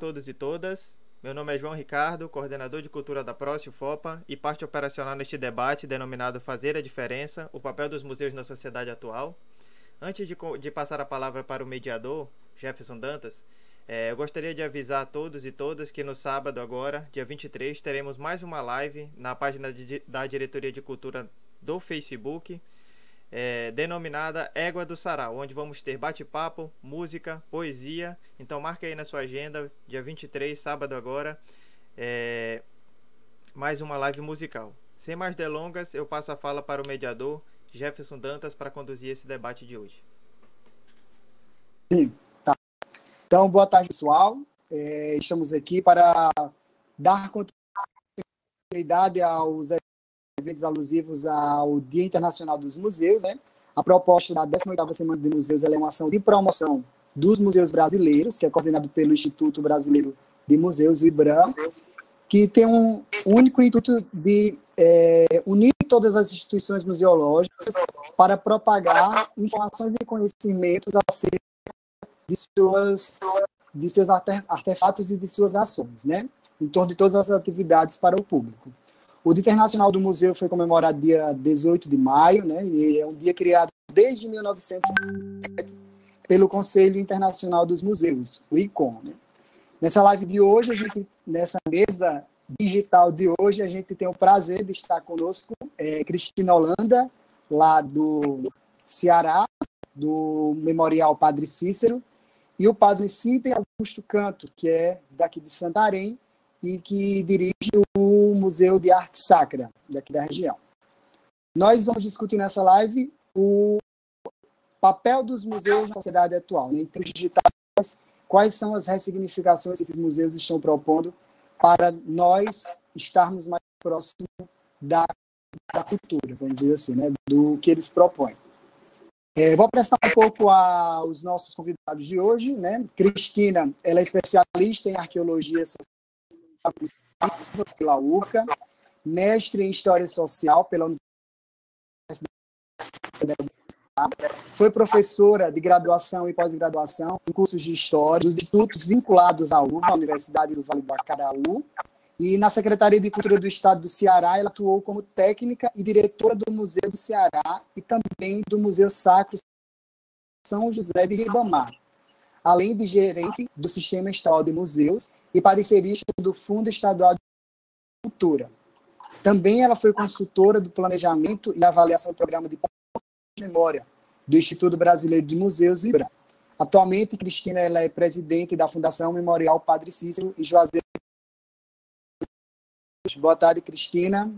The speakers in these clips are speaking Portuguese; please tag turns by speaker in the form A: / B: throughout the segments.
A: todos e todas. Meu nome é João Ricardo, coordenador de Cultura da Prócio FOPA e parte operacional neste debate denominado Fazer a Diferença, o papel dos museus na sociedade atual. Antes de passar a palavra para o mediador, Jefferson Dantas, eu gostaria de avisar a todos e todas que no sábado agora, dia 23, teremos mais uma live na página da Diretoria de Cultura do Facebook, denominada Égua do Sarau, onde vamos ter bate-papo, música, poesia. Então marque aí na sua agenda, dia 23, sábado agora, mais uma live musical. Sem mais delongas, eu passo a fala para o mediador Jefferson Dantas para conduzir esse debate de hoje.
B: Sim, tá. Então, boa tarde, pessoal. Estamos aqui para dar continuidade aos eventos alusivos ao Dia Internacional dos Museus, né? A proposta da 18ª Semana de Museus é uma ação de promoção dos museus brasileiros, que é coordenado pelo Instituto Brasileiro de Museus, o IBRAM, que tem um único intuito de unir todas as instituições museológicas para propagar informações e conhecimentos acerca de seus artefatos e de suas ações, né? Em torno de todas as atividades para o público. O Dia Internacional do Museu foi comemorado dia 18 de maio, né? E é um dia criado desde 1907 pelo Conselho Internacional dos Museus, o ICOM, né? Nessa live de hoje, nessa mesa digital de hoje, a gente tem o prazer de estar conosco Cristina Holanda, lá do Ceará, do Memorial Padre Cícero, e o Padre Sidney Augusto Canto, que é daqui de Santarém, e que dirige o Museu de Arte Sacra, daqui da região. Nós vamos discutir nessa live o papel dos museus na sociedade atual, né? Em termos digitais, quais são as ressignificações que esses museus estão propondo para nós estarmos mais próximos da cultura, vamos dizer assim, né? Do que eles propõem. Vou apresentar um pouco aos nossos convidados de hoje, né? Cristina, ela é especialista em arqueologia social pela URCA, mestre em História Social pela Universidade Federal do Ceará, foi professora de graduação e pós-graduação em cursos de História dos institutos vinculados à UVA, a Universidade do Vale do Acaraú, e na Secretaria de Cultura do Estado do Ceará ela atuou como técnica e diretora do Museu do Ceará e também do Museu Sacro São José de Ribamar, além de gerente do Sistema Estadual de Museus e parecerista do Fundo Estadual de Cultura. Também ela foi consultora do planejamento e avaliação do programa de memória do Instituto Brasileiro de Museus, o IBRAM. Atualmente, Cristina ela é presidente da Fundação Memorial Padre Cícero e Juazeiro. Boa tarde, Cristina.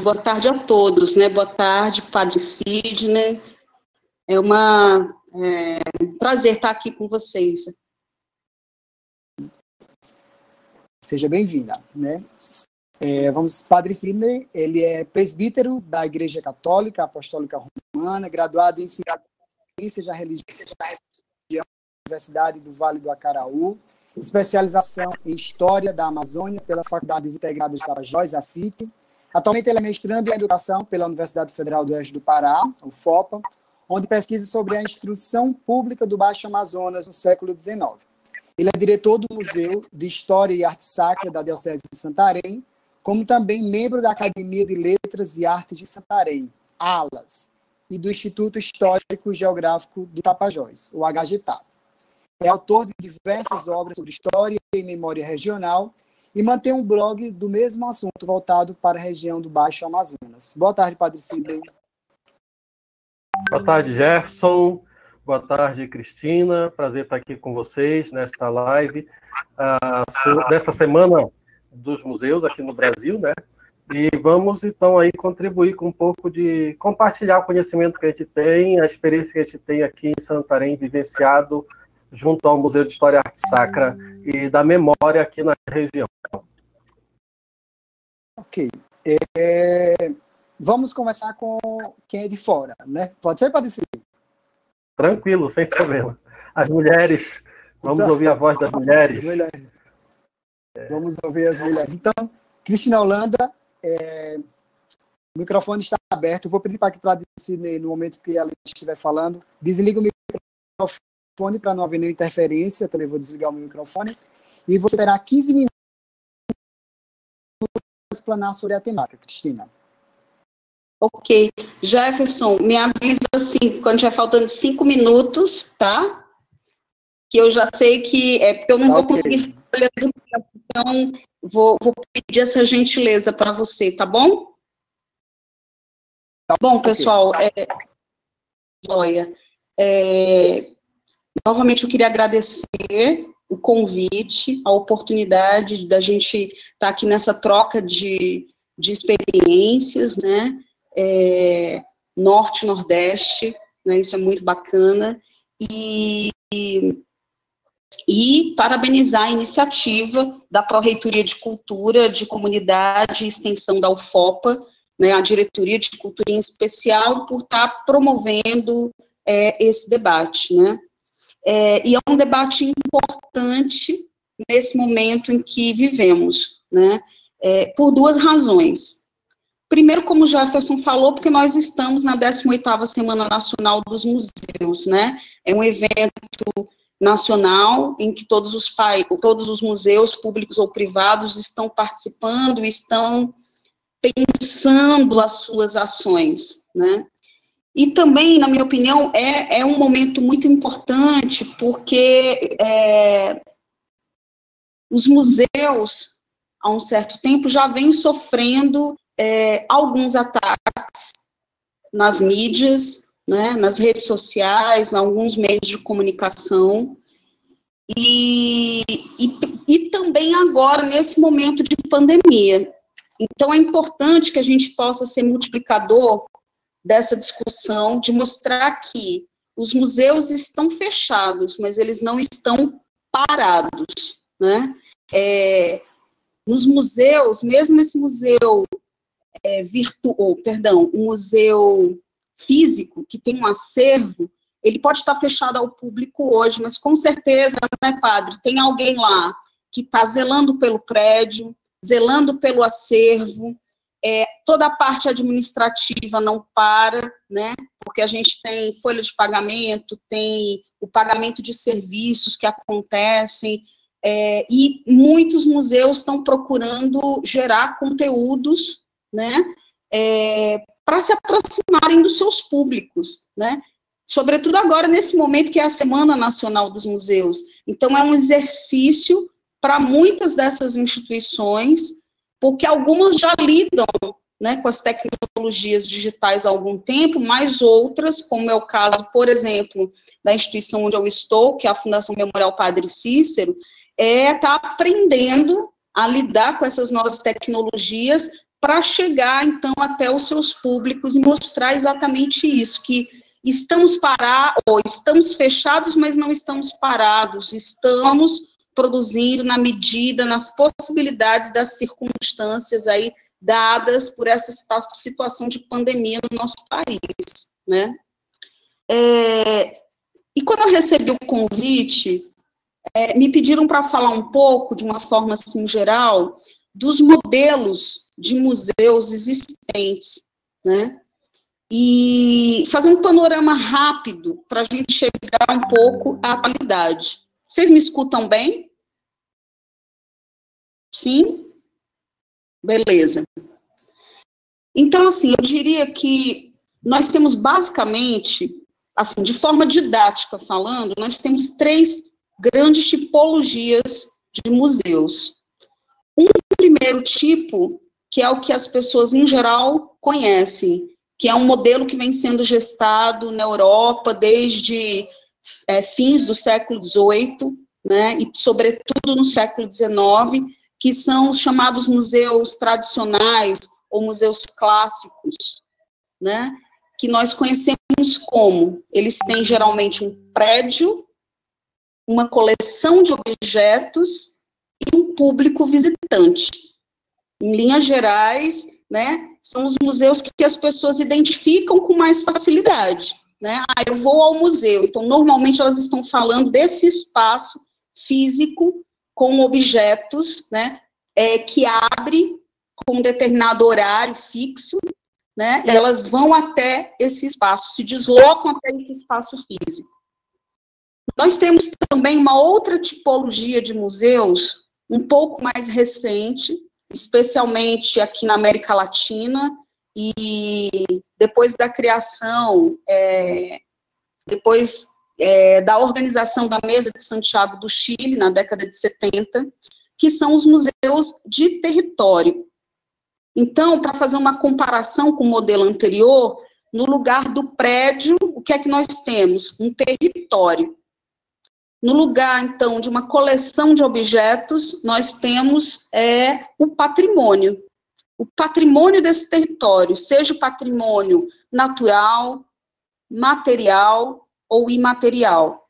C: Boa tarde a todos, né? Boa tarde, Padre Sidney. É um prazer estar aqui com vocês.
B: Seja bem-vinda, né? Padre Sidney, ele é presbítero da Igreja Católica Apostólica Romana, graduado em Ciências da Religião da Universidade do Vale do Acaraú, especialização em História da Amazônia pela Faculdade Integrada de Tapajós, a FIT. Atualmente ele é mestrando em Educação pela Universidade Federal do Oeste do Pará, o FOPA, onde pesquisa sobre a instrução pública do Baixo Amazonas no século XIX. Ele é diretor do Museu de História e Arte Sacra da Diocese de Santarém, como também membro da Academia de Letras e Artes de Santarém, ALAS, e do Instituto Histórico e Geográfico do Tapajós, o HGTAP. É autor de diversas obras sobre história e memória regional e mantém um blog do mesmo assunto voltado para a região do Baixo Amazonas. Boa tarde, Padre Sidney.
D: Boa tarde, Jefferson. Boa tarde, Cristina. Prazer estar aqui com vocês nesta live desta Semana dos Museus aqui no Brasil, né? E vamos, então, aí contribuir com um pouco de compartilhar o conhecimento que a gente tem, a experiência que a gente tem aqui em Santarém, vivenciado junto ao Museu de História e Arte Sacra e da memória aqui na região.
B: Ok. Vamos começar com quem é de fora, né? Pode ser, Padre Sidney?
D: Tranquilo, sem problema. As mulheres, vamos ouvir a voz das mulheres.
B: Vamos ouvir as mulheres. Então, Cristina Holanda, o microfone está aberto. Eu vou pedir para que Padre Sidney, no momento que ela estiver falando, desliga o microfone para não haver nenhuma interferência. Também vou desligar o meu microfone. E você terá 15 minutos para explanar sobre a temática, Cristina.
C: Ok. Jefferson, me avisa assim, quando estiver faltando 5 minutos, tá? Que eu já sei que porque eu não vou conseguir ficar olhando o tempo, então vou pedir essa gentileza para você, tá bom? Tá bom, pessoal, joia. Novamente eu queria agradecer o convite, a oportunidade da gente estar aqui nessa troca de experiências, né? Norte, Nordeste, né? Isso é muito bacana. E parabenizar a iniciativa da Pró-Reitoria de Cultura, de Comunidade e Extensão da UFOPA, né, a Diretoria de Cultura em especial, por estar promovendo esse debate, né? E é um debate importante nesse momento em que vivemos, né? Por duas razões. Primeiro, como o Jefferson falou, porque nós estamos na 18ª Semana Nacional dos Museus, né? É um evento nacional em que todos os museus, públicos ou privados, estão participando, estão pensando as suas ações, né? E também, na minha opinião, é um momento muito importante, porque os museus, há um certo tempo, já vêm sofrendo alguns ataques nas mídias, né, nas redes sociais, em alguns meios de comunicação, e também agora, nesse momento de pandemia. Então, é importante que a gente possa ser multiplicador dessa discussão, de mostrar que os museus estão fechados, mas eles não estão parados, né? Nos museus, mesmo esse museu um museu físico, que tem um acervo, ele pode estar fechado ao público hoje, mas com certeza, né, padre, tem alguém lá que está zelando pelo prédio, zelando pelo acervo, toda a parte administrativa não para, né, porque a gente tem folha de pagamento, tem o pagamento de serviços que acontecem, e muitos museus estão procurando gerar conteúdos, né, para se aproximarem dos seus públicos, né, sobretudo agora nesse momento que é a Semana Nacional dos Museus. Então é um exercício para muitas dessas instituições, porque algumas já lidam, né, com as tecnologias digitais há algum tempo, mas outras, como é o caso, por exemplo, da instituição onde eu estou, que é a Fundação Memorial Padre Cícero, está aprendendo a lidar com essas novas tecnologias para chegar, então, até os seus públicos e mostrar exatamente isso, que estamos fechados, mas não estamos parados, estamos produzindo na medida, nas possibilidades das circunstâncias aí dadas por essa situação de pandemia no nosso país, né? E quando eu recebi o convite, me pediram para falar um pouco, de uma forma assim geral, dos modelos de museus existentes, né? E fazer um panorama rápido para a gente chegar um pouco à atualidade. Vocês me escutam bem? Sim? Beleza. Então, assim, eu diria que nós temos basicamente, assim, de forma didática falando, nós temos 3 grandes tipologias de museus. Um primeiro tipo, que é o que as pessoas em geral conhecem, que é um modelo que vem sendo gestado na Europa desde fins do século XVIII, né, e sobretudo no século XIX, que são os chamados museus tradicionais ou museus clássicos, né, que nós conhecemos como, eles têm geralmente um prédio, uma coleção de objetos e um público visitante. Em linhas gerais, né, são os museus que as pessoas identificam com mais facilidade, né? Eu vou ao museu, então normalmente elas estão falando desse espaço físico com objetos, né, que abre com um determinado horário fixo, né, e elas vão até esse espaço, se deslocam até esse espaço físico. Nós temos também uma outra tipologia de museus, um pouco mais recente, especialmente aqui na América Latina, e depois da criação, da organização da Mesa de Santiago do Chile, na década de 70, que são os museus de território. Então, para fazer uma comparação com o modelo anterior, no lugar do prédio, o que é que nós temos? Um território. No lugar, então, de uma coleção de objetos, nós temos o patrimônio. O patrimônio desse território, seja o patrimônio natural, material ou imaterial.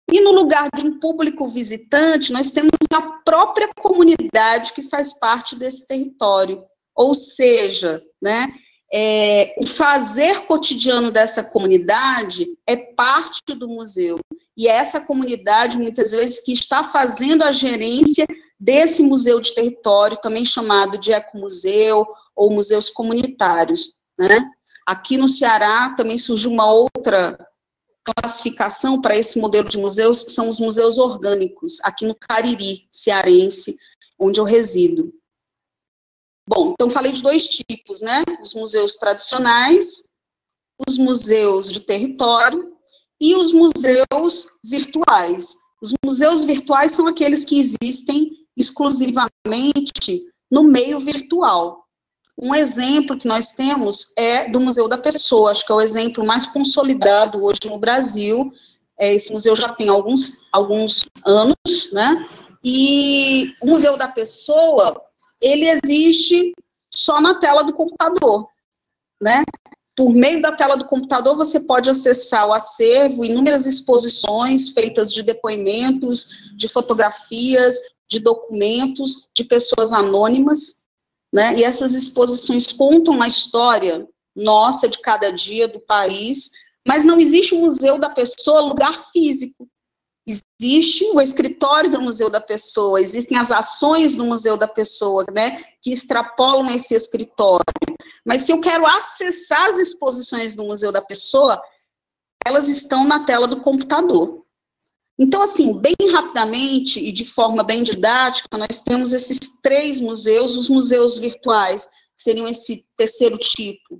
C: E no lugar de um público visitante, nós temos a própria comunidade que faz parte desse território. Ou seja, né, o fazer cotidiano dessa comunidade é parte do museu. E é essa comunidade, muitas vezes, que está fazendo a gerência desse museu de território, também chamado de ecomuseu ou museus comunitários, né? Aqui no Ceará também surgiu uma outra classificação para esse modelo de museus, que são os museus orgânicos, aqui no Cariri cearense, onde eu resido. Bom, então falei de dois tipos, né? Os museus tradicionais, os museus de território e os museus virtuais. Os museus virtuais são aqueles que existem exclusivamente no meio virtual. Um exemplo que nós temos é do Museu da Pessoa, acho que é o exemplo mais consolidado hoje no Brasil. Esse museu já tem alguns anos, né? E o Museu da Pessoa, ele existe só na tela do computador, né? Por meio da tela do computador, você pode acessar o acervo, inúmeras exposições feitas de depoimentos, de fotografias, de documentos, de pessoas anônimas, né? E essas exposições contam a história nossa, de cada dia, do país, mas não existe um Museu da Pessoa, lugar físico. Existe o escritório do Museu da Pessoa, existem as ações do Museu da Pessoa, né, que extrapolam esse escritório. Mas se eu quero acessar as exposições do Museu da Pessoa, elas estão na tela do computador. Então, assim, bem rapidamente e de forma bem didática, nós temos esses três museus, os museus virtuais, que seriam esse terceiro tipo.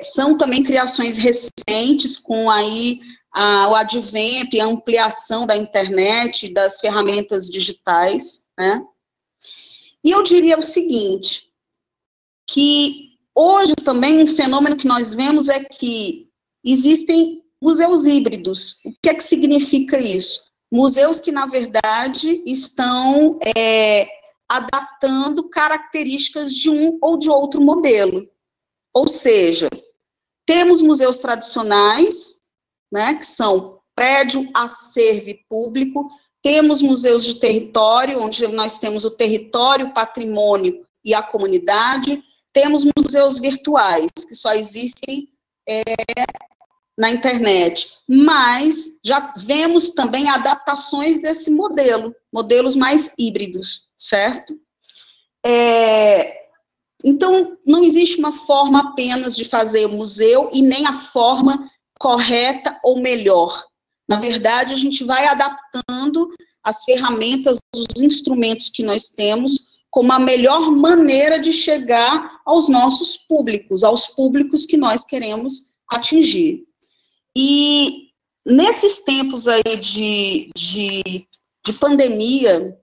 C: São também criações recentes, com aí o advento e a ampliação da internet, das ferramentas digitais, né? E eu diria o seguinte, que hoje também um fenômeno que nós vemos é que existem museus híbridos. O que é que significa isso? Museus que, na verdade, estão adaptando características de um ou de outro modelo. Ou seja, temos museus tradicionais, né, que são prédio, acervo e público, temos museus de território, onde nós temos o território, o patrimônio e a comunidade, temos museus virtuais, que só existem na internet, mas já vemos também adaptações desse modelo, modelos mais híbridos, certo? Então, não existe uma forma apenas de fazer museu e nem a forma correta ou melhor. Na verdade, a gente vai adaptando as ferramentas, os instrumentos que nós temos, como a melhor maneira de chegar aos nossos públicos, aos públicos que nós queremos atingir. E nesses tempos aí de pandemia,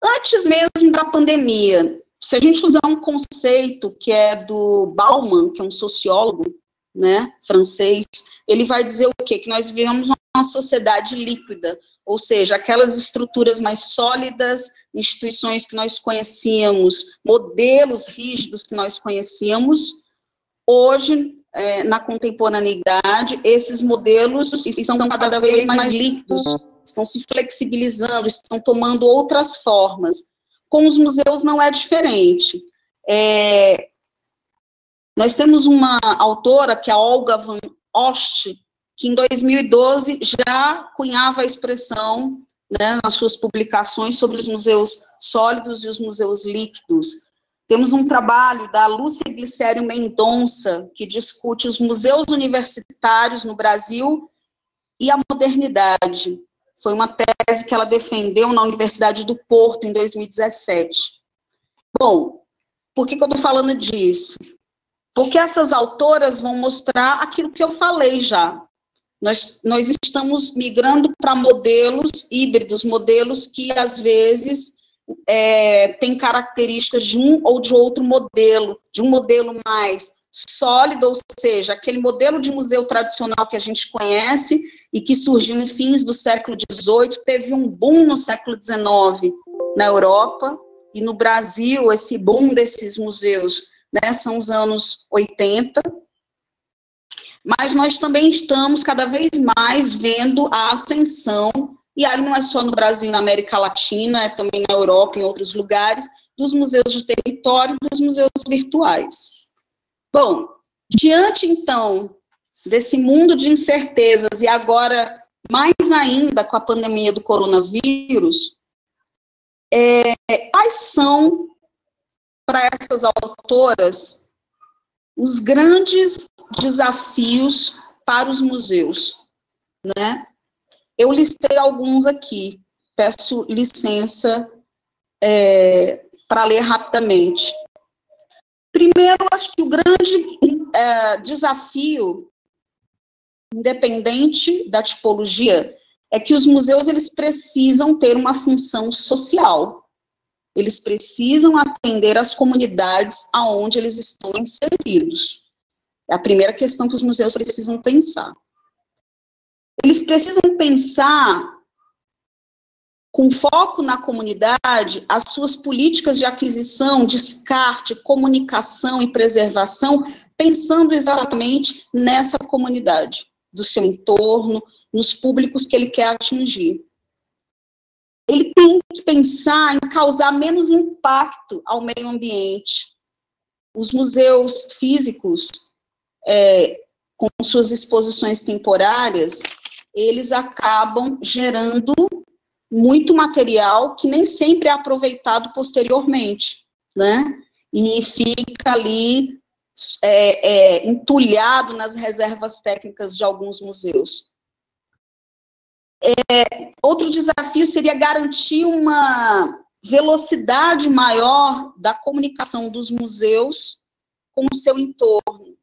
C: antes mesmo da pandemia, se a gente usar um conceito que é do Bauman, que é um sociólogo, né, francês, ele vai dizer o quê? Que nós vivemos uma sociedade líquida, ou seja, aquelas estruturas mais sólidas, instituições que nós conhecíamos, modelos rígidos que nós conhecíamos, hoje, na contemporaneidade, esses modelos estão cada vez mais líquidos, estão se flexibilizando, estão tomando outras formas. Com os museus não é diferente. Nós temos uma autora, que é a Olga Van Oost, que em 2012 já cunhava a expressão, né, nas suas publicações sobre os museus sólidos e os museus líquidos. Temos um trabalho da Lúcia Glicério Mendonça, que discute os museus universitários no Brasil e a modernidade. Foi uma tese que ela defendeu na Universidade do Porto, em 2017. Bom, por que eu estou falando disso? Porque essas autoras vão mostrar aquilo que eu falei já. Nós estamos migrando para modelos híbridos, modelos que, às vezes, têm características de um ou de outro modelo, de um modelo mais sólido, ou seja, aquele modelo de museu tradicional que a gente conhece e que surgiu em fins do século XVIII, teve um boom no século XIX na Europa, e no Brasil, esse boom desses museus, né, são os anos 80, mas nós também estamos cada vez mais vendo a ascensão, e aí não é só no Brasil e na América Latina, é também na Europa e em outros lugares, dos museus de território e dos museus virtuais. Bom, diante, então, desse mundo de incertezas, e agora, mais ainda, com a pandemia do coronavírus, quais são, para essas autoras, os grandes desafios para os museus, né? Eu listei alguns aqui, peço licença para ler rapidamente. Primeiro, acho que o grande desafio, independente da tipologia, é que os museus eles precisam ter uma função social. Eles precisam atender às comunidades aonde eles estão inseridos. É a primeira questão que os museus precisam pensar. Eles precisam pensar, com foco na comunidade, as suas políticas de aquisição, descarte, comunicação e preservação, pensando exatamente nessa comunidade, do seu entorno, nos públicos que ele quer atingir. Ele tem que pensar em causar menos impacto ao meio ambiente. Os museus físicos, com suas exposições temporárias, eles acabam gerando muito material que nem sempre é aproveitado posteriormente, né? E fica ali entulhado nas reservas técnicas de alguns museus. Outro desafio seria garantir uma velocidade maior da comunicação dos museus com o seu entorno.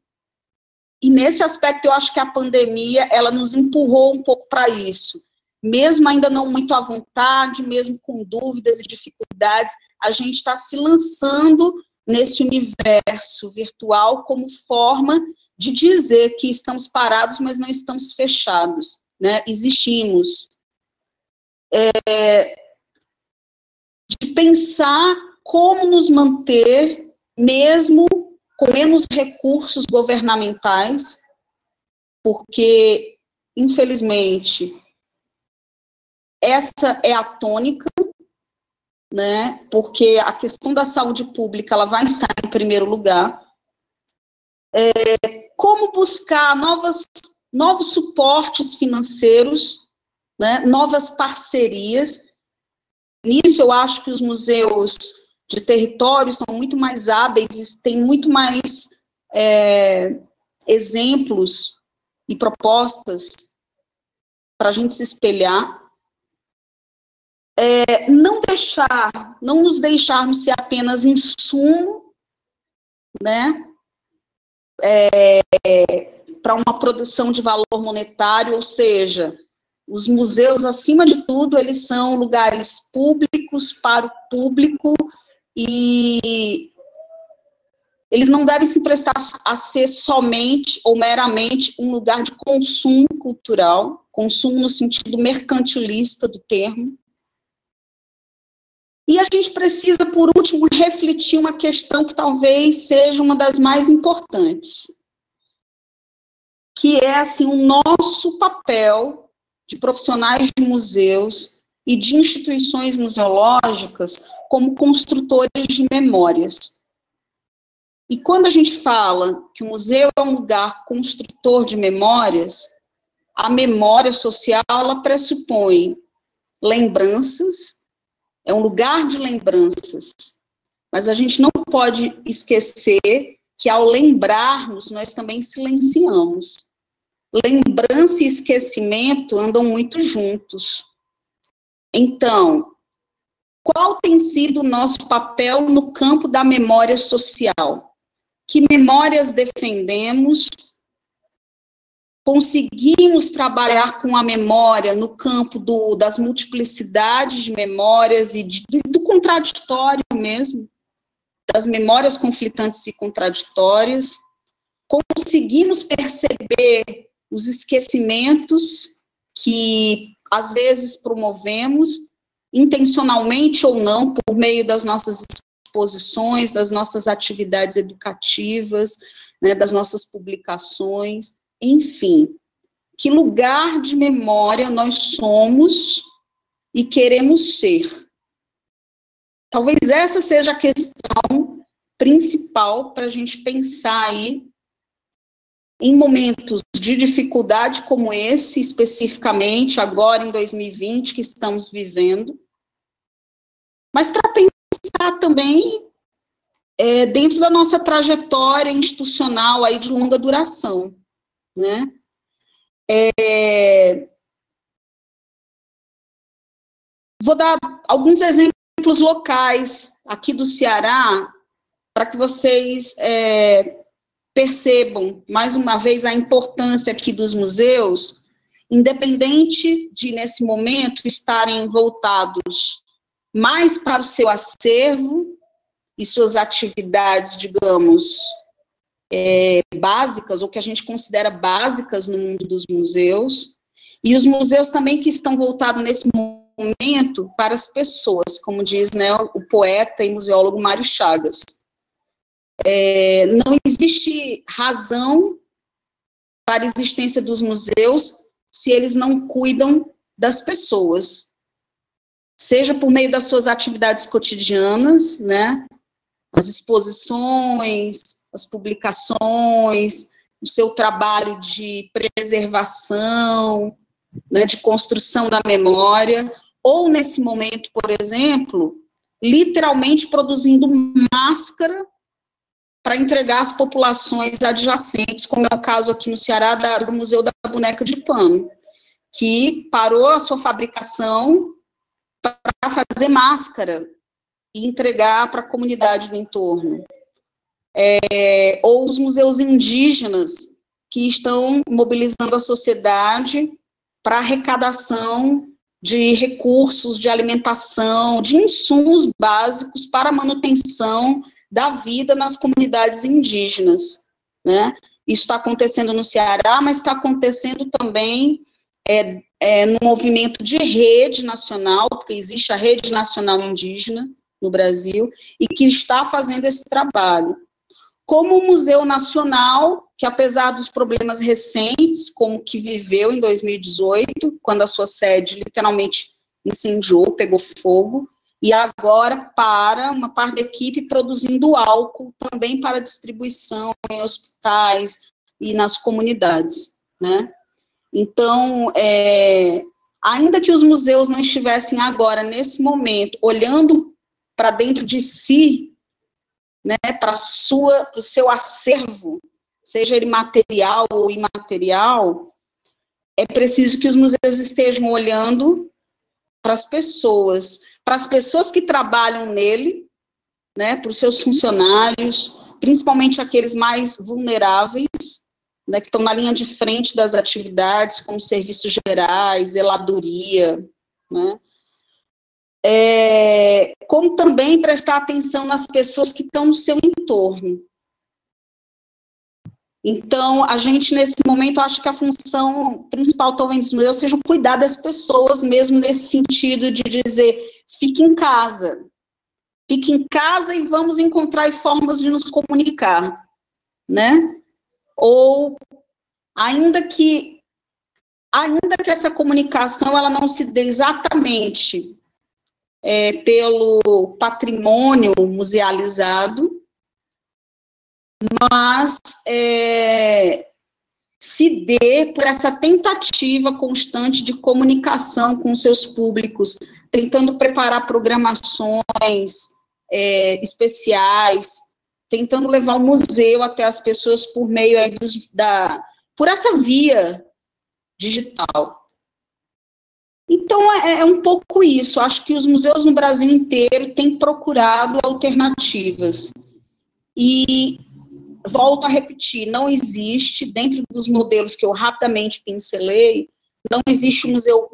C: E nesse aspecto, eu acho que a pandemia, ela nos empurrou um pouco para isso. Mesmo ainda não muito à vontade, mesmo com dúvidas e dificuldades, a gente está se lançando nesse universo virtual como forma de dizer que estamos parados, mas não estamos fechados, né? Existimos. De pensar como nos manter, mesmo com menos recursos governamentais, porque, infelizmente, essa é a tônica, né? Porque a questão da saúde pública, ela vai estar em primeiro lugar. Como buscar novos suportes financeiros, né? Novas parcerias. Nisso, eu acho que os museus de território são muito mais hábeis, têm muito mais exemplos e propostas para a gente se espelhar. Não nos deixarmos ser apenas insumo, né, para uma produção de valor monetário, ou seja, os museus, acima de tudo, eles são lugares públicos para o público e eles não devem se prestar a ser somente ou meramente um lugar de consumo cultural, consumo no sentido mercantilista do termo. E a gente precisa, por último, refletir uma questão que talvez seja uma das mais importantes, que é, assim, o nosso papel de profissionais de museus e de instituições museológicas como construtores de memórias. E quando a gente fala que o museu é um lugar construtor de memórias, a memória social, ela pressupõe lembranças, é um lugar de lembranças, mas a gente não pode esquecer que ao lembrarmos, nós também silenciamos. lembrança e esquecimento andam muito juntos. Então, qual tem sido o nosso papel no campo da memória social? Que memórias defendemos? Conseguimos trabalhar com a memória no campo das multiplicidades de memórias e do contraditório mesmo, das memórias conflitantes e contraditórias? Conseguimos perceber os esquecimentos que, às vezes, promovemos, intencionalmente ou não, por meio das nossas exposições, das nossas atividades educativas, né, das nossas publicações, enfim. Que lugar de memória nós somos e queremos ser? Talvez essa seja a questão principal para a gente pensar aí em momentos de dificuldade como esse, especificamente, agora em 2020, que estamos vivendo, mas para pensar também dentro da nossa trajetória institucional aí de longa duração, né? Vou dar alguns exemplos locais aqui do Ceará, para que vocês percebam, mais uma vez, a importância aqui dos museus, independente de, nesse momento, estarem voltados mais para o seu acervo e suas atividades, digamos, básicas, ou que a gente considera básicas no mundo dos museus, e os museus também que estão voltados nesse momento para as pessoas, como diz, né, o poeta e museólogo Mário Chagas. Não existe razão para a existência dos museus se eles não cuidam das pessoas, seja por meio das suas atividades cotidianas, né, as exposições, as publicações, o seu trabalho de preservação, né, de construção da memória, ou nesse momento, por exemplo, literalmente produzindo máscara para entregar às populações adjacentes, como é o caso aqui no Ceará do Museu da Boneca de Pano, que parou a sua fabricação para fazer máscara e entregar para a comunidade do entorno. Ou os museus indígenas, que estão mobilizando a sociedade para arrecadação de recursos, de alimentação, de insumos básicos para a manutenção da vida nas comunidades indígenas, né? Isso está acontecendo no Ceará, mas está acontecendo também no movimento de rede nacional, porque existe a Rede Nacional Indígena no Brasil, e que está fazendo esse trabalho. Como o Museu Nacional, que apesar dos problemas recentes, como que viveu em 2018, quando a sua sede literalmente incendiou, pegou fogo, e agora para uma parte da equipe produzindo álcool também para distribuição em hospitais e nas comunidades, né? Então, ainda que os museus não estivessem agora, nesse momento, olhando para dentro de si, né, para o seu acervo, seja ele material ou imaterial, é preciso que os museus estejam olhando para as pessoas que trabalham nele, né, para os seus funcionários, principalmente aqueles mais vulneráveis, né, que estão na linha de frente das atividades, como serviços gerais, zeladoria, né, como também prestar atenção nas pessoas que estão no seu entorno. Então, a gente, nesse momento, acho que a função principal, talvez, dos museus seja cuidar das pessoas, mesmo nesse sentido de dizer, fique em casa e vamos encontrar formas de nos comunicar, né? Ou, ainda que essa comunicação, ela não se dê exatamente pelo patrimônio musealizado, mas se dê por essa tentativa constante de comunicação com seus públicos, tentando preparar programações especiais, tentando levar o museu até as pessoas por meio aí por essa via digital. Então, é um pouco isso. Acho que os museus no Brasil inteiro têm procurado alternativas. E, volto a repetir, não existe, dentro dos modelos que eu rapidamente pincelei, não existe um museu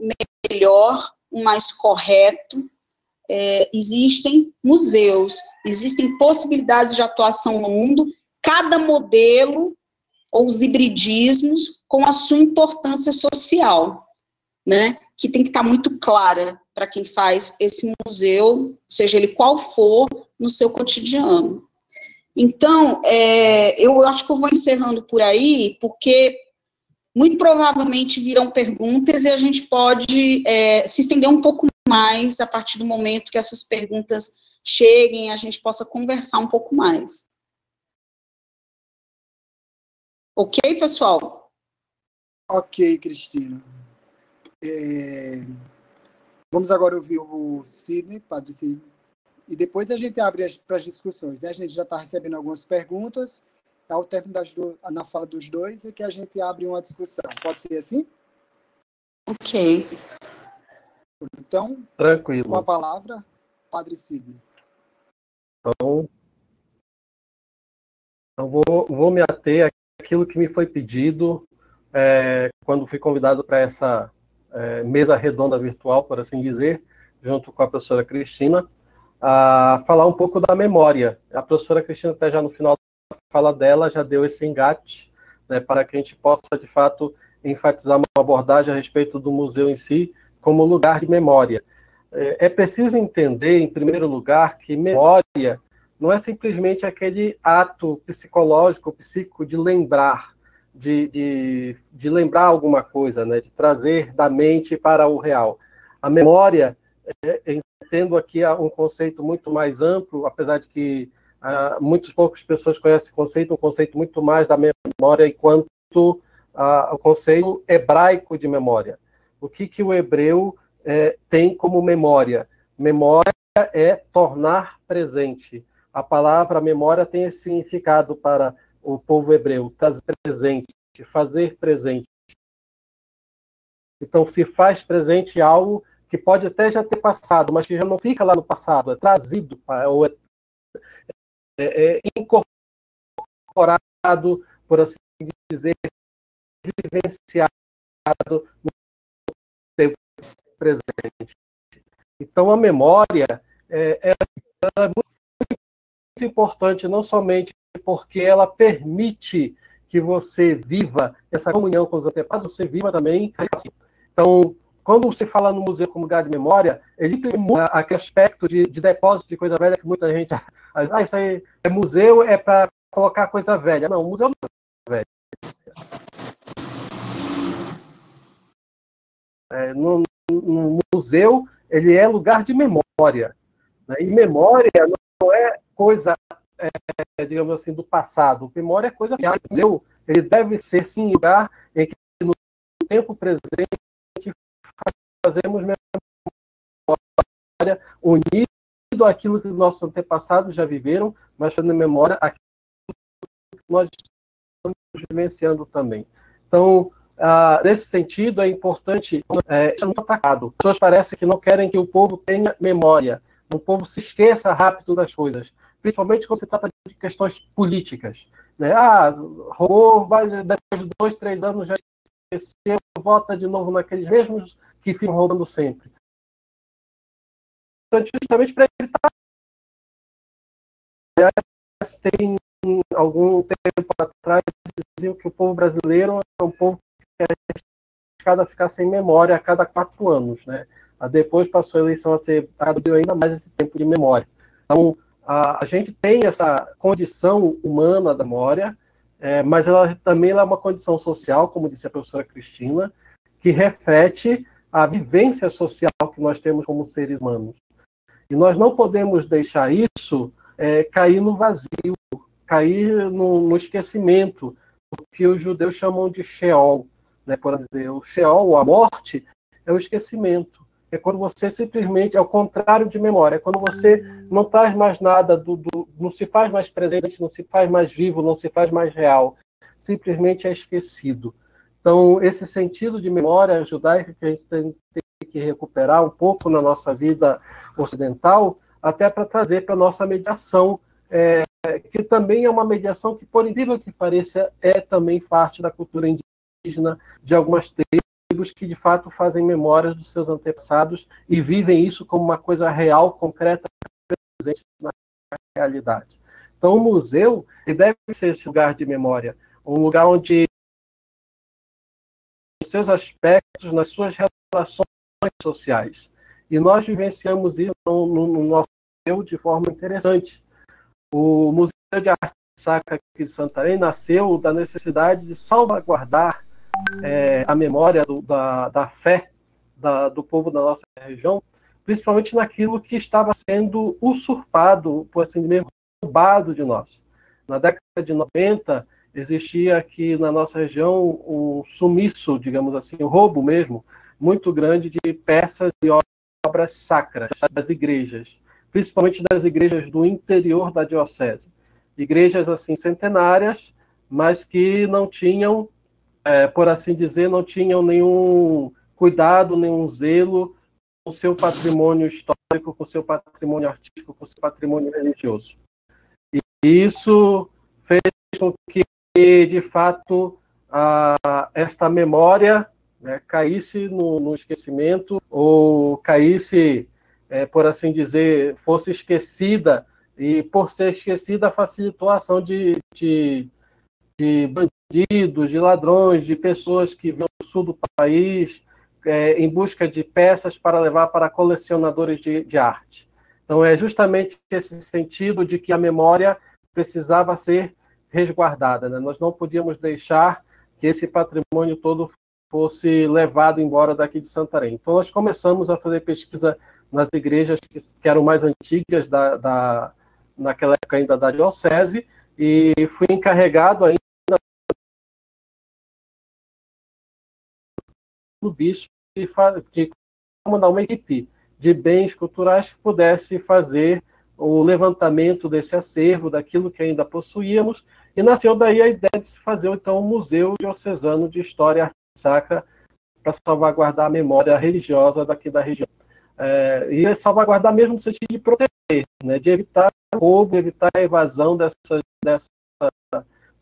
C: melhor, o mais correto. Existem museus, existem possibilidades de atuação no mundo, cada modelo, ou os hibridismos, com a sua importância social, né, que tem que estar muito clara para quem faz esse museu, seja ele qual for, no seu cotidiano. Então, eu acho que eu vou encerrando por aí, porque muito provavelmente virão perguntas e a gente pode se estender um pouco mais a partir do momento que essas perguntas cheguem, a gente possa conversar um pouco mais. Ok, pessoal?
B: Ok, Cristina. Vamos agora ouvir o Sidney, Padre Sidney, e depois a gente abre para as discussões, né? A gente já está recebendo algumas perguntas, ao término na fala dos dois, é que a gente abre uma discussão. Pode ser assim?
C: Ok.
B: Então,
D: tranquilo.
B: Com a palavra, Padre Sidney.
D: Então vou me ater àquilo que me foi pedido quando fui convidado para essa mesa redonda virtual, por assim dizer, junto com a professora Cristina, a falar um pouco da memória. A professora Cristina, até já no final da fala dela, já deu esse engate, né, para que a gente possa, de fato, enfatizar uma abordagem a respeito do museu em si, como lugar de memória. É preciso entender, em primeiro lugar, que memória não é simplesmente aquele ato psicológico, psíquico de lembrar, de lembrar alguma coisa, né, de trazer da mente para o real. A memória, entendo aqui um conceito muito mais amplo, apesar de que muitas poucas pessoas conhecem esse conceito, um conceito muito mais da memória enquanto o conceito hebraico de memória. O que o hebreu tem como memória? Memória é tornar presente. A palavra memória tem esse significado para o povo hebreu, trazer presente, fazer presente. Então, se faz presente algo que pode até já ter passado, mas que já não fica lá no passado, é trazido, ou é incorporado, por assim dizer, vivenciado no tempo presente. Então, a memória é muito importante, não somente porque ela permite que você viva essa comunhão com os antepassados, você viva também. Então, quando se fala no museu como lugar de memória, ele tem aquele aspecto de depósito de coisa velha que muita gente isso aí é museu, é para colocar coisa velha. Não, o museu não é velho. No museu, ele é lugar de memória, né? E memória não é coisa, digamos assim, do passado. Memória é coisa que o museu, ele deve ser, sim, lugar em que no tempo presente fazemos memória, unido àquilo que os nossos antepassados já viveram, mas fazendo memória aquilo que nós estamos vivenciando também. Então, nesse sentido, é importante ser atacado. As pessoas parecem que não querem que o povo tenha memória, o povo se esqueça rápido das coisas, principalmente quando se trata de questões políticas, né? Roubou, depois de 2, 3 anos já esqueceu, vota de novo naqueles mesmos que ficam roubando sempre. Justamente para evitar. Tem algum tempo atrás diziam que o povo brasileiro é um povo que é arriscado a ficar sem memória a cada 4 anos, né? Depois passou a eleição a ser deu ainda mais esse tempo de memória. Então, a gente tem essa condição humana da memória, mas ela também é uma condição social, como disse a professora Cristina, que reflete a vivência social que nós temos como seres humanos. E nós não podemos deixar isso cair no vazio, cair no esquecimento, o que os judeus chamam de Sheol, né? Por dizer, o Sheol, a morte, é o esquecimento. É quando você simplesmente, é o contrário de memória, é quando você não traz mais nada, não se faz mais presente, não se faz mais vivo, não se faz mais real. simplesmente é esquecido. Então, esse sentido de memória judaica que a gente tem que recuperar um pouco na nossa vida ocidental, até para trazer para a nossa mediação, que também é uma mediação que, por incrível que pareça, é também parte da cultura indígena de algumas tribos que, de fato, fazem memórias dos seus antepassados e vivem isso como uma coisa real, concreta, presente na realidade. Então, o museu ele deve ser esse lugar de memória, um lugar onde os seus aspectos, nas suas relações sociais. E nós vivenciamos isso no nosso museu de forma interessante. O Museu de Arte Sacra aqui de Santarém nasceu da necessidade de salvaguardar a memória da fé do povo da nossa região, principalmente naquilo que estava sendo usurpado, por assim dizer, roubado de nós. Na década de 90, existia aqui na nossa região um sumiço, digamos assim, um roubo mesmo, muito grande de peças e obras sacras das igrejas, principalmente das igrejas do interior da diocese. Igrejas, assim, centenárias, mas que não tinham, por assim dizer, não tinham nenhum cuidado, nenhum zelo com o seu patrimônio histórico, com o seu patrimônio artístico, com o seu patrimônio religioso. E isso fez com que, de fato, esta memória caísse no esquecimento, ou caísse, por assim dizer, fosse esquecida, e por ser esquecida facilitou a ação de bandidos, de ladrões, de pessoas que vêm do sul do país em busca de peças para levar para colecionadores de arte. Então, é justamente esse sentido de que a memória precisava ser resguardada, né? Nós não podíamos deixar que esse patrimônio todo fosse levado embora daqui de Santarém. Então, nós começamos a fazer pesquisa nas igrejas que eram mais antigas, naquela época ainda da diocese, e fui encarregado ainda do bispo de comandar uma equipe de bens culturais que pudesse fazer o levantamento desse acervo, daquilo que ainda possuíamos, e nasceu daí a ideia de se fazer, então, um museu diocesano de história e arte sacra para salvaguardar a memória religiosa daqui da região. E salvaguardar mesmo no sentido de proteger, né, de evitar roubo, evitar a evasão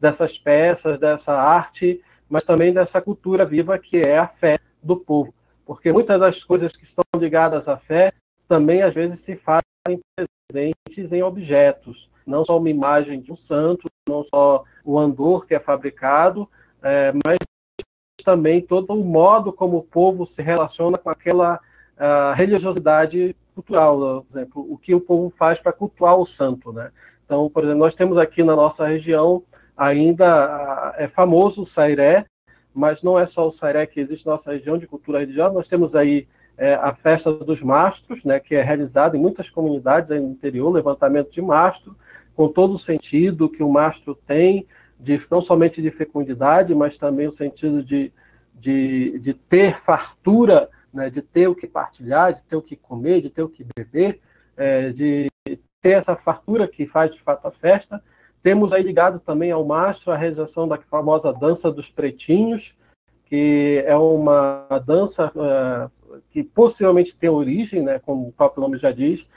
D: dessas peças, dessa arte, mas também dessa cultura viva que é a fé do povo. Porque muitas das coisas que estão ligadas à fé também, às vezes, se fazem presentes em objetos. Não só uma imagem de um santo, não só o andor que é fabricado, mas também todo o modo como o povo se relaciona com aquela religiosidade cultural. Por exemplo, o que o povo faz para cultuar o santo, né? Então, por exemplo, nós temos aqui na nossa região ainda é famoso o sairé, mas não é só o sairé que existe na nossa região de cultura religiosa. Nós temos aí a festa dos mastros, né, que é realizada em muitas comunidades aí no interior, levantamento de mastro, com todo o sentido que o mastro tem, não somente de fecundidade, mas também o sentido de ter fartura, né, de ter o que partilhar, de ter o que comer, de ter o que beber, de ter essa fartura que faz de fato a festa. Temos aí ligado também ao mastro a realização da famosa dança dos pretinhos, que é uma dança que possivelmente tem origem, né, como o próprio nome já diz,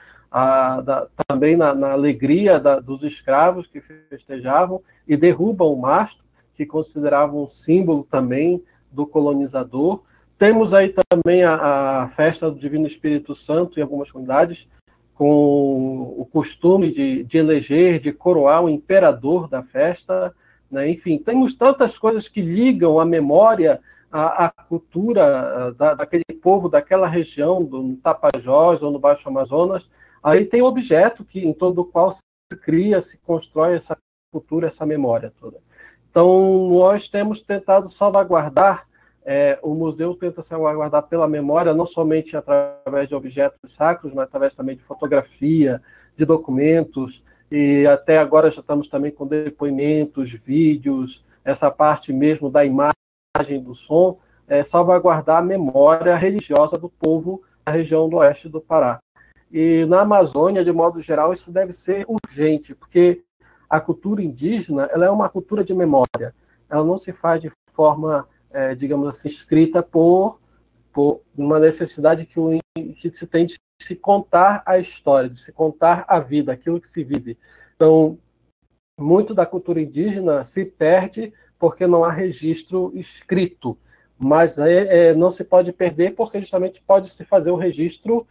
D: também na alegria dos escravos que festejavam e derrubam o mastro, que consideravam um símbolo também do colonizador. Temos aí também a festa do Divino Espírito Santo em algumas comunidades, com o costume de eleger, de coroar o imperador da festa, né? Enfim, temos tantas coisas que ligam a memória, a cultura daquele povo, daquela região, no Tapajós ou no Baixo Amazonas. Aí tem objeto em torno do qual se cria, se constrói essa cultura, essa memória toda. Então, nós temos tentado salvaguardar, o museu tenta salvaguardar pela memória, não somente através de objetos sacros, mas através também de fotografia, de documentos, e até agora já estamos também com depoimentos, vídeos, essa parte mesmo da imagem, do som, salvaguardar a memória religiosa do povo da região do oeste do Pará. E na Amazônia, de modo geral, isso deve ser urgente, porque a cultura indígena ela é uma cultura de memória. ela não se faz de forma, digamos assim, escrita por uma necessidade que se tem de se contar a história, de se contar a vida, aquilo que se vive. Então, muito da cultura indígena se perde porque não há registro escrito, mas não se pode perder porque justamente pode se fazer o registro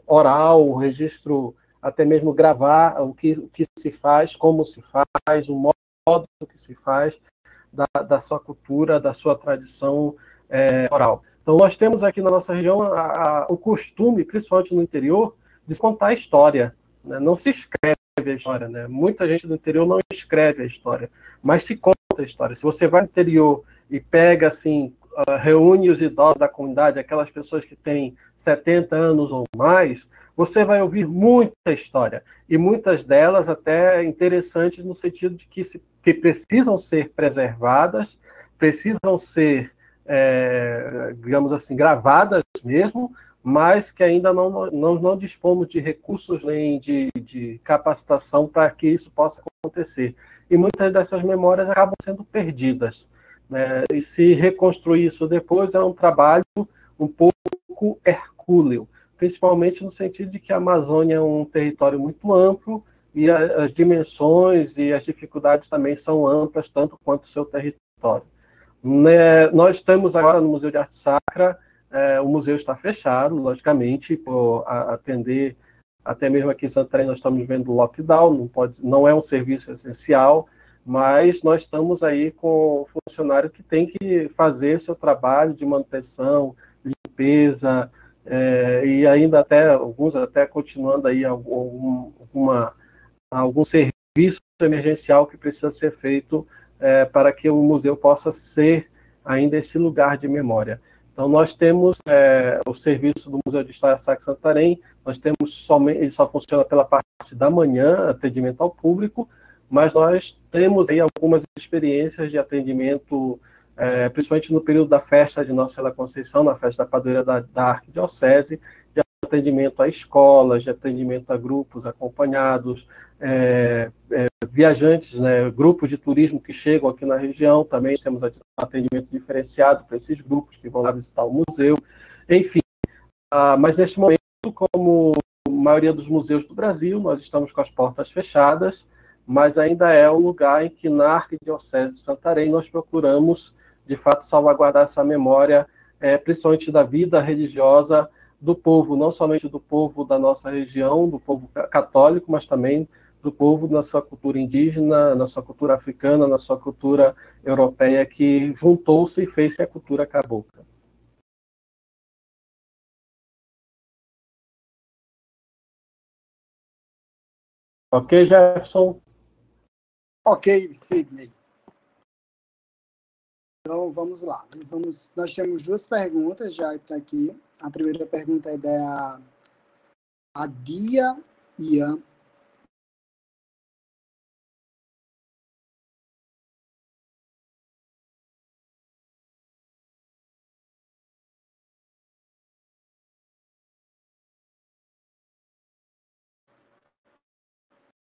D: oral, o registro até mesmo gravar o que se faz, como se faz, o modo que se faz da sua cultura, da sua tradição oral. Então, nós temos aqui na nossa região o costume, principalmente no interior, de contar a história, né? Não se escreve a história, né? Muita gente do interior não escreve a história, mas se conta a história. Se você vai no interior e pega, assim, reúne os idosos da comunidade, aquelas pessoas que têm 70 anos ou mais, você vai ouvir muita história, e muitas delas até interessantes no sentido de que precisam ser preservadas, precisam ser, digamos assim, gravadas mesmo, mas que ainda não dispomos de recursos nem de capacitação para que isso possa acontecer. E muitas dessas memórias acabam sendo perdidas, né? E se reconstruir isso depois é um trabalho um pouco hercúleo, principalmente no sentido de que a Amazônia é um território muito amplo e as dimensões e as dificuldades também são amplas, tanto quanto o seu território. Nós estamos agora no Museu de Arte Sacra, o museu está fechado, logicamente, por atender, até mesmo aqui em Santarém nós estamos vendo lockdown, não é um serviço essencial, mas nós estamos aí com o funcionário que tem que fazer seu trabalho de manutenção, limpeza, e ainda alguns até continuando aí algum serviço emergencial que precisa ser feito para que o museu possa ser ainda esse lugar de memória. Então, nós temos o serviço do Museu de História Sacra Santarém, nós temos ele só funciona pela parte da manhã, atendimento ao público, mas nós temos aí algumas experiências de atendimento, principalmente no período da festa de Nossa Senhora da Conceição, na festa da padroeira da Arquidiocese, de atendimento a escolas, de atendimento a grupos acompanhados, viajantes, né, grupos de turismo que chegam aqui na região, também temos atendimento diferenciado para esses grupos que vão lá visitar o museu, enfim. Mas neste momento, como a maioria dos museus do Brasil, nós estamos com as portas fechadas, mas ainda é um lugar em que na Arquidiocese de Santarém nós procuramos, de fato, salvaguardar essa memória, principalmente da vida religiosa do povo, não somente do povo da nossa região, do povo católico, mas também do povo na sua cultura indígena, na sua cultura africana, na sua cultura europeia, que juntou-se e fez-se a cultura cabocla. Ok, Jefferson?
B: Ok, Sidney. Então, vamos lá. Nós temos duas perguntas já aqui. A primeira pergunta é da Adia Ian.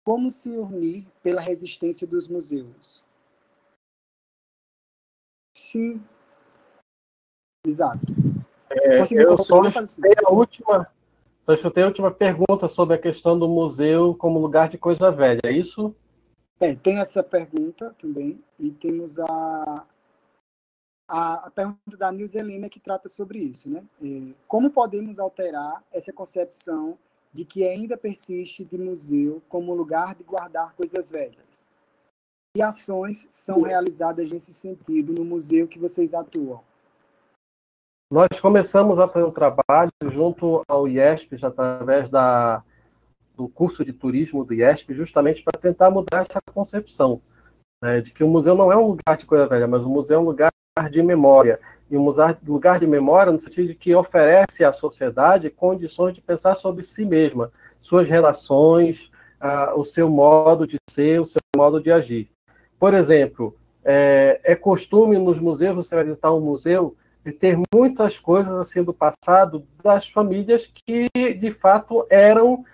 B: Como se unir pela resistência dos museus? Sim. Exato.
D: Eu só escutei a última pergunta sobre a questão do museu como lugar de coisa velha, é isso?
B: Tem essa pergunta também, e temos a pergunta da Nilzelina que trata sobre isso, né? Como podemos alterar essa concepção de que ainda persiste de museu como lugar de guardar coisas velhas? Que ações são realizadas nesse sentido no museu que vocês atuam?
D: Nós começamos a fazer um trabalho junto ao IESP, através do curso de turismo do IESP, justamente para tentar mudar essa concepção, né, de que o museu não é um lugar de coisa velha, mas o museu é um lugar de memória. E um lugar de memória no sentido de que oferece à sociedade condições de pensar sobre si mesma, suas relações, o seu modo de ser, o seu modo de agir. Por exemplo, é costume nos museus, você vai visitar um museu, e ter muitas coisas assim do passado das famílias que, de fato, eram,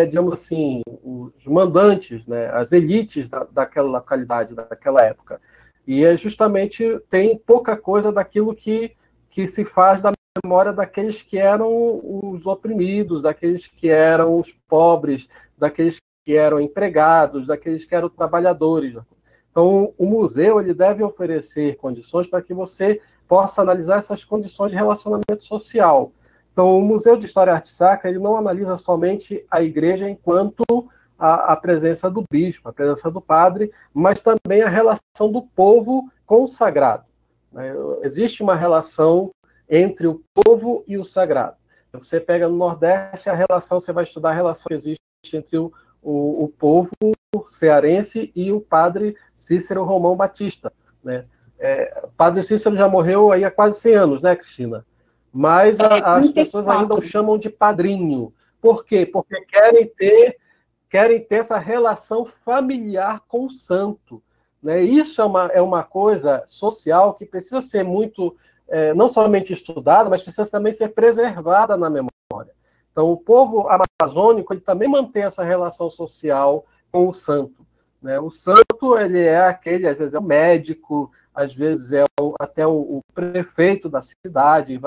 D: digamos assim, os mandantes, né, as elites daquela localidade, daquela época. E é justamente, tem pouca coisa daquilo que se faz da memória daqueles que eram os oprimidos, daqueles que eram os pobres, daqueles que eram empregados, daqueles que eram trabalhadores. Então, o museu ele deve oferecer condições para que você possa analisar essas condições de relacionamento social. Então, o Museu de História e Arte Sacra ele não analisa somente a igreja enquanto a presença do bispo, a presença do padre, mas também a relação do povo com o sagrado. Existe uma relação entre o povo e o sagrado. Você pega no Nordeste, você vai estudar a relação que existe entre o povo cearense e o padre Cícero Romão Batista. Né? O padre Cícero já morreu aí há quase 100 anos, né, Cristina? Mas as pessoas ainda o chamam de padrinho. Por quê? Porque querem ter essa relação familiar com o santo. Né? Isso é uma coisa social que precisa ser muito, não somente estudada, mas precisa também ser preservada na memória. Então, o povo amazônico ele também mantém essa relação social com o santo. Né? O santo ele é aquele, às vezes é o médico, às vezes é até o prefeito da cidade,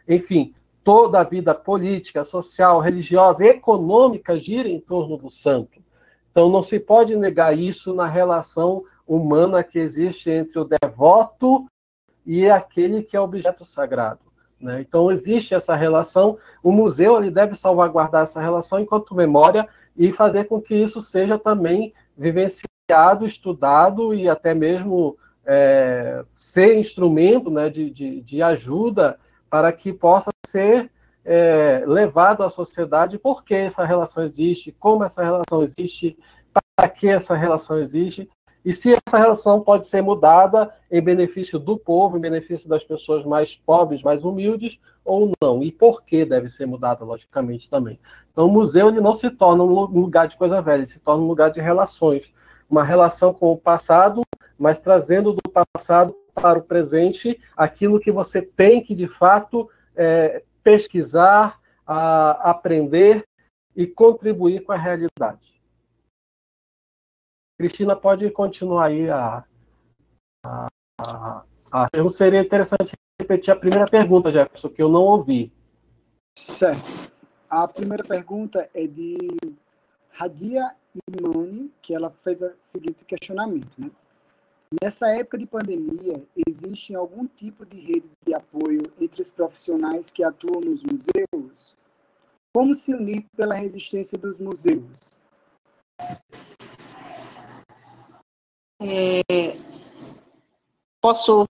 D: enfim, toda a vida política, social, religiosa e econômica gira em torno do santo. Então, não se pode negar isso na relação humana que existe entre o devoto e aquele que é objeto sagrado. Né? Então, existe essa relação. O museu ele deve salvaguardar essa relação enquanto memória e fazer com que isso seja também vivenciado, estudado e até mesmo ser instrumento, né, de ajuda para que possa ser levado à sociedade por que essa relação existe, como essa relação existe, para que essa relação existe, e se essa relação pode ser mudada em benefício do povo, em benefício das pessoas mais pobres, mais humildes, ou não, e por que deve ser mudada, logicamente, também. Então, o museu ele não se torna um lugar de coisa velha, ele se torna um lugar de relações, uma relação com o passado, mas trazendo do passado para o presente aquilo que você tem que, de fato, pesquisar, aprender e contribuir com a realidade. Cristina, pode continuar aí eu seria interessante repetir a primeira pergunta, Jefferson, que eu não ouvi.
B: Certo. A primeira pergunta é de Radia Imani, que ela fez o seguinte questionamento, né? Nessa época de pandemia, existe algum tipo de rede de apoio entre os profissionais que atuam nos museus? Como se unir pela resistência dos museus?
C: Posso,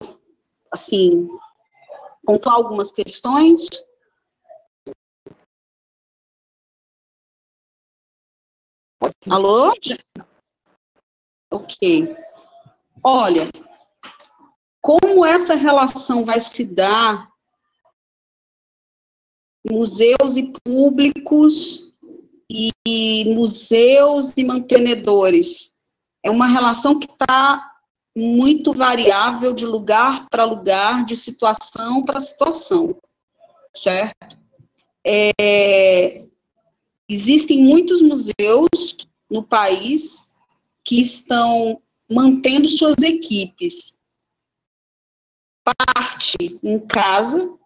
C: assim, pontuar algumas questões? Alô? Ok. Olha, como essa relação vai se dar, museus e públicos e museus e mantenedores? É uma relação que está muito variável de lugar para lugar, de situação para situação, certo? Existem muitos museus no país que estão mantendo suas equipes, parte em casa,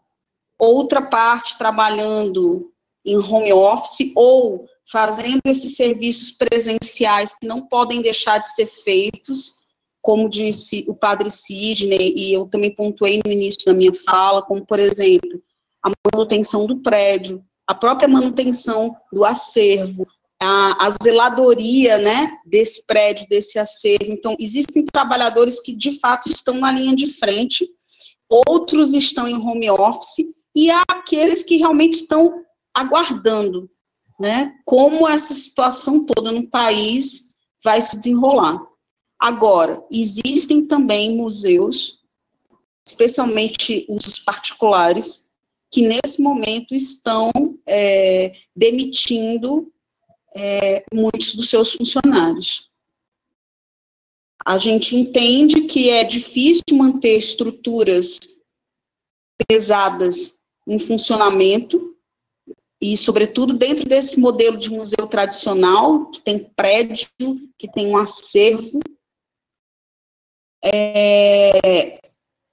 C: outra parte trabalhando em home office ou fazendo esses serviços presenciais que não podem deixar de ser feitos, como disse o padre Sidney, e eu também pontuei no início da minha fala, como, por exemplo, a manutenção do prédio, a própria manutenção do acervo, a zeladoria, né, desse prédio, desse acervo. Então, existem trabalhadores que, de fato, estão na linha de frente, outros estão em home office, e há aqueles que realmente estão aguardando, né, como essa situação toda no país vai se desenrolar. Agora, existem também museus, especialmente os particulares, que nesse momento estão demitindo muitos dos seus funcionários. A gente entende que é difícil manter estruturas pesadas em funcionamento, e, sobretudo, dentro desse modelo de museu tradicional, que tem prédio, que tem um acervo,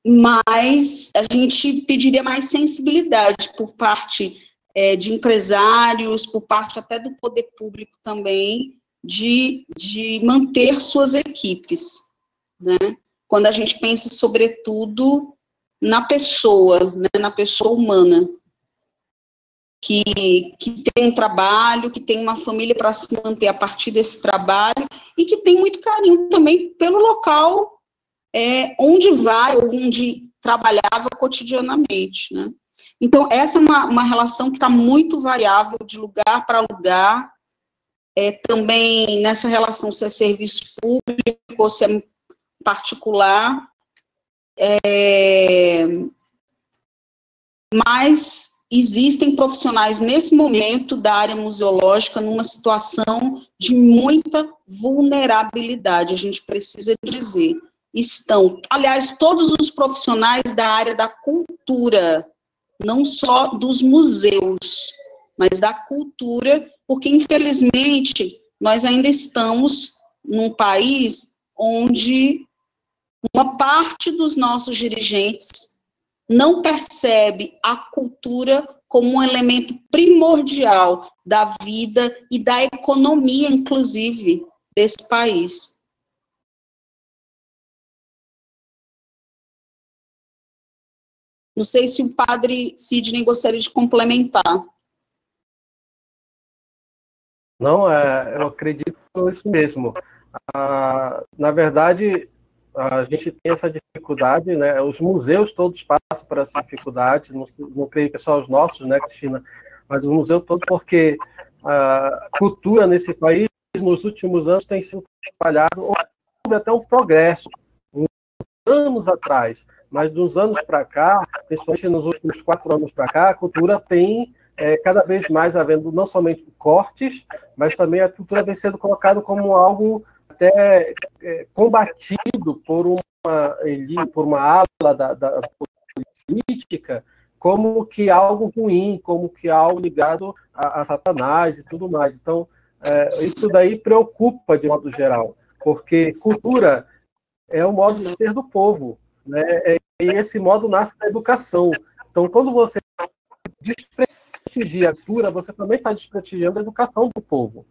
C: mas a gente pediria mais sensibilidade por parte de empresários, por parte até do poder público também, de manter suas equipes, né? Quando a gente pensa, sobretudo, na pessoa, né, na pessoa humana, que tem um trabalho, que tem uma família para se manter a partir desse trabalho, e que tem muito carinho também pelo local onde vai, ou onde trabalhava cotidianamente, né? Então, essa é uma relação que está muito variável de lugar para lugar, também nessa relação se é serviço público ou se é particular, mas existem profissionais nesse momento da área museológica numa situação de muita vulnerabilidade, a gente precisa dizer. Aliás, todos os profissionais da área da cultura, não só dos museus, mas da cultura, porque, infelizmente, nós ainda estamos num país onde uma parte dos nossos dirigentes não percebe a cultura como um elemento primordial da vida e da economia, inclusive, desse país. Não sei se o padre Sidney gostaria de complementar.
D: Não, eu acredito nisso mesmo. Na verdade, a gente tem essa dificuldade, né? Os museus todos passam por essa dificuldade, não creio que só os nossos, né, Cristina, mas os museus todos, porque a cultura nesse país, nos últimos anos, tem sido trabalhado, houve até um progresso, uns anos atrás, mas dos anos para cá, principalmente nos últimos 4 anos para cá, a cultura tem cada vez mais havendo não somente cortes, mas também a cultura vem sendo colocada como algo até combatido por uma ala da política, como que algo ruim, como que algo ligado a Satanás e tudo mais. Então, isso daí preocupa de modo geral, porque cultura é o modo de ser do povo, né? E esse modo nasce da educação. Então, quando você desprestigia a cultura, você também está desprestigiando a educação do povo.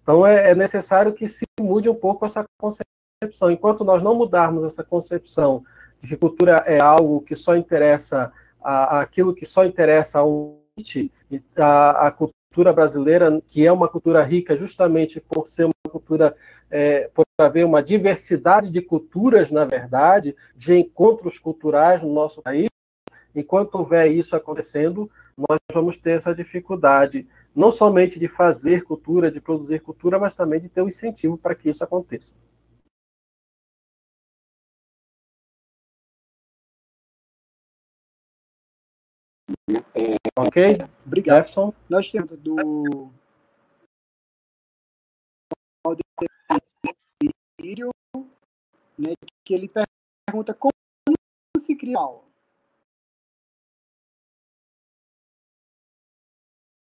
D: Então, é necessário que se mude um pouco essa concepção. Enquanto nós não mudarmos essa concepção de que cultura é algo que só interessa aquilo que só interessa ao a cultura brasileira, que é uma cultura rica justamente por ser uma cultura, por haver uma diversidade de culturas, na verdade, de encontros culturais no nosso país, enquanto houver isso acontecendo, nós vamos ter essa dificuldade, não somente de fazer cultura, de produzir cultura, mas também de ter um incentivo para que isso aconteça. Ok?
B: Obrigado.
D: Jefferson?
B: Nós temos do Lírio, né, que ele pergunta como se cria aula.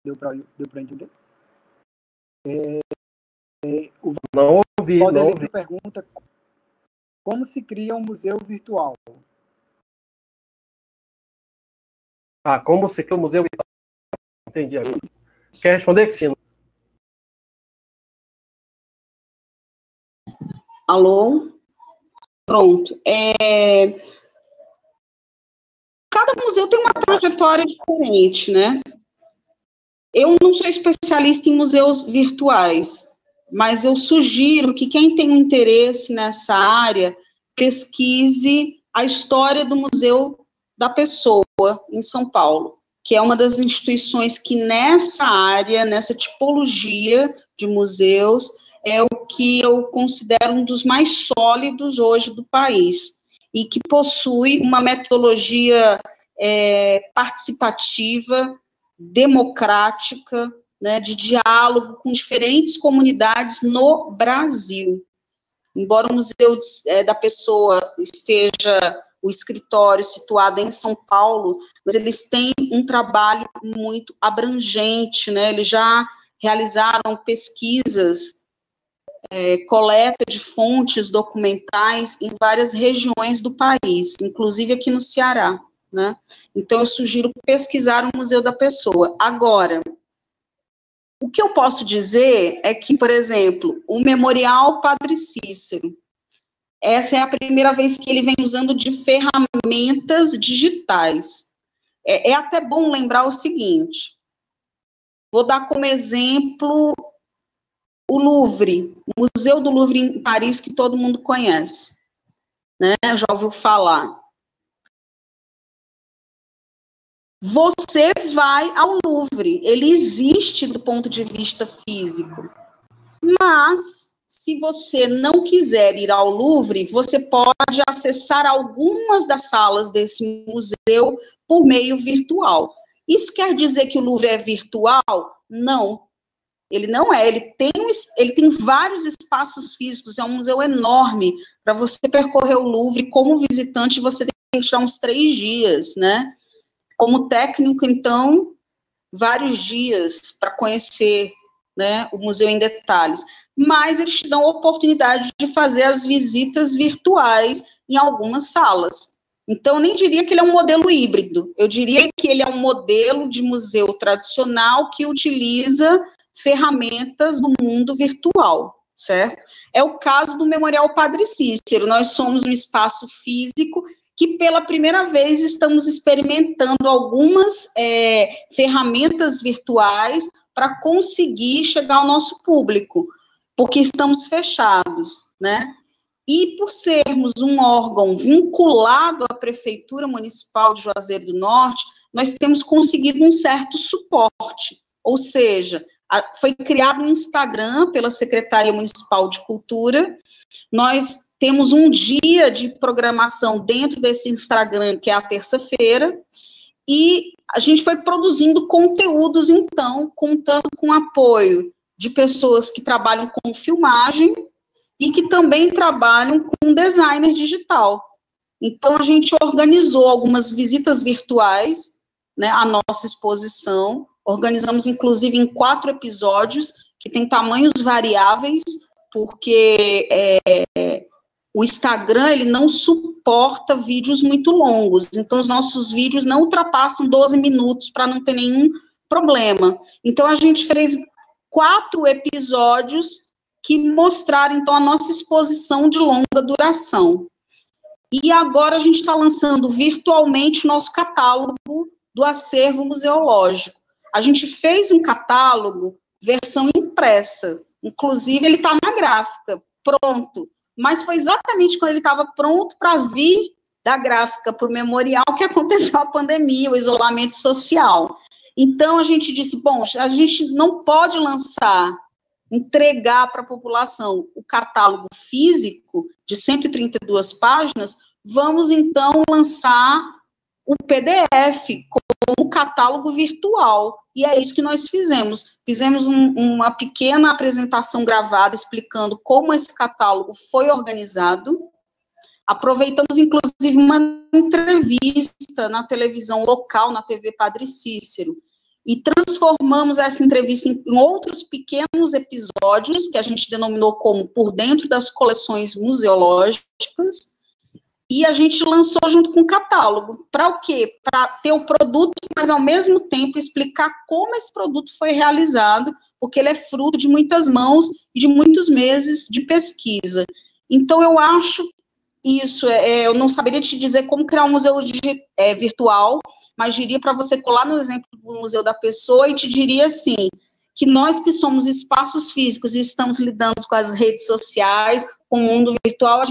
B: Deu para entender?
D: Não ouvi,
B: O
D: não ouvi.
B: pergunta como se cria um museu virtual.
D: Como se cria um museu virtual? Entendi agora. Quer responder, Cristina?
C: Alô? Pronto. Cada museu tem uma trajetória diferente, né? Eu não sou especialista em museus virtuais, mas eu sugiro que quem tem um interesse nessa área pesquise a história do Museu da Pessoa, em São Paulo, que é uma das instituições que nessa área, nessa tipologia de museus, é o que eu considero um dos mais sólidos hoje do país, e que possui uma metodologia participativa, democrática, né, de diálogo com diferentes comunidades no Brasil. Embora o Museu da Pessoa esteja o escritório situado em São Paulo, mas eles têm um trabalho muito abrangente, né? Eles já realizaram pesquisas coleta de fontes documentais em várias regiões do país, inclusive aqui no Ceará, né? Então, eu sugiro pesquisar o Museu da Pessoa. Agora, o que eu posso dizer é que, por exemplo, o Memorial Padre Cícero, essa é a primeira vez que ele vem usando de ferramentas digitais. É até bom lembrar o seguinte, vou dar como exemplo o Louvre, o Museu do Louvre em Paris, que todo mundo conhece, né? Já ouviu falar. Você vai ao Louvre, ele existe do ponto de vista físico, mas se você não quiser ir ao Louvre, você pode acessar algumas das salas desse museu por meio virtual. Isso quer dizer que o Louvre é virtual? Não. Ele não é, ele tem vários espaços físicos, é um museu enorme. Para você percorrer o Louvre como visitante, você tem que tirar uns 3 dias, né? Como técnico, então, vários dias para conhecer, né, o museu em detalhes. Mas eles te dão a oportunidade de fazer as visitas virtuais em algumas salas. Então, eu nem diria que ele é um modelo híbrido, eu diria que ele é um modelo de museu tradicional que utiliza ferramentas do mundo virtual, certo? É o caso do Memorial Padre Cícero. Nós somos um espaço físico que pela primeira vez estamos experimentando algumas ferramentas virtuais para conseguir chegar ao nosso público, porque estamos fechados, né? E por sermos um órgão vinculado à Prefeitura Municipal de Juazeiro do Norte, nós temos conseguido um certo suporte, ou seja, foi criado um Instagram pela Secretaria Municipal de Cultura, nós temos um dia de programação dentro desse Instagram, que é a terça-feira, e a gente foi produzindo conteúdos, então, contando com o apoio de pessoas que trabalham com filmagem e que também trabalham com designer digital. Então, a gente organizou algumas visitas virtuais, né, à nossa exposição, organizamos, inclusive, em 4 episódios, que têm tamanhos variáveis, porque o Instagram, ele não suporta vídeos muito longos, então os nossos vídeos não ultrapassam 12 minutos para não ter nenhum problema. Então, a gente fez 4 episódios que mostraram, então, a nossa exposição de longa duração. E agora a gente está lançando virtualmente o nosso catálogo do acervo museológico. A gente fez um catálogo, versão impressa, inclusive ele está na gráfica, pronto. Mas foi exatamente quando ele estava pronto para vir da gráfica para o memorial que aconteceu a pandemia, o isolamento social. Então, a gente disse, bom, a gente não pode entregar para a população o catálogo físico de 132 páginas, vamos, então, lançar o PDF como catálogo virtual. E é isso que nós fizemos. Fizemos uma pequena apresentação gravada explicando como esse catálogo foi organizado. Aproveitamos, inclusive, uma entrevista na televisão local, na TV Padre Cícero, e transformamos essa entrevista em outros pequenos episódios, que a gente denominou como Por Dentro das Coleções Museológicas, e a gente lançou junto com o catálogo. Para o quê? Para ter o produto, mas ao mesmo tempo explicar como esse produto foi realizado, porque ele é fruto de muitas mãos e de muitos meses de pesquisa. Então, eu acho isso, eu não saberia te dizer como criar um museu virtual, mas diria para você colar no exemplo do Museu da Pessoa e te diria assim, que nós que somos espaços físicos e estamos lidando com as redes sociais, com o mundo virtual,